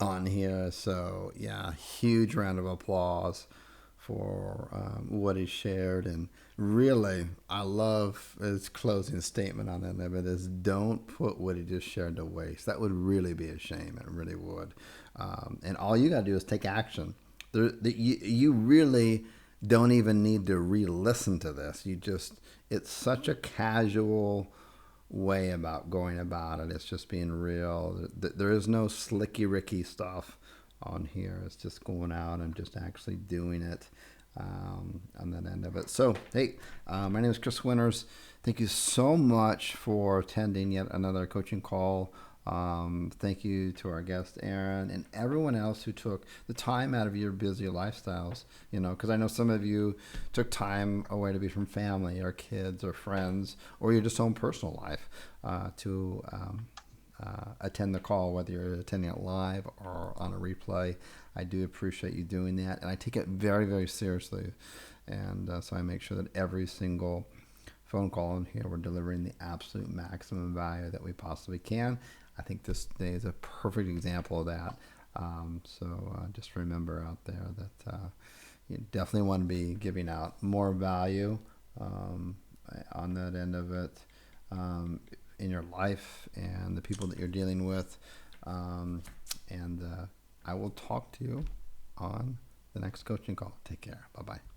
on here. So yeah, huge round of applause for what he shared. And really, I love his closing statement on that. But is don't put what he just shared to waste. That would really be a shame. It really would. And all you got to do is take action. You really don't even need to re-listen to this. It's such a casual way about going about it. It's just being real. There is no slicky Ricky stuff on here. It's just going out and just actually doing it on that end of it. So, hey, my name is Chris Winters. Thank you so much for attending yet another coaching call. Thank you to our guest Aaron and everyone else who took the time out of your busy lifestyles. Because I know some of you took time away to be from family or kids or friends or your just own personal life to attend the call, whether you're attending it live or on a replay. I do appreciate you doing that, and I take it very, very seriously. And so I make sure that every single phone call in here, we're delivering the absolute maximum value that we possibly can. I think this day is a perfect example of that. So just remember out there that you definitely want to be giving out more value on that end of it, in your life and the people that you're dealing with. And I will talk to you on the next coaching call. Take care. Bye-bye.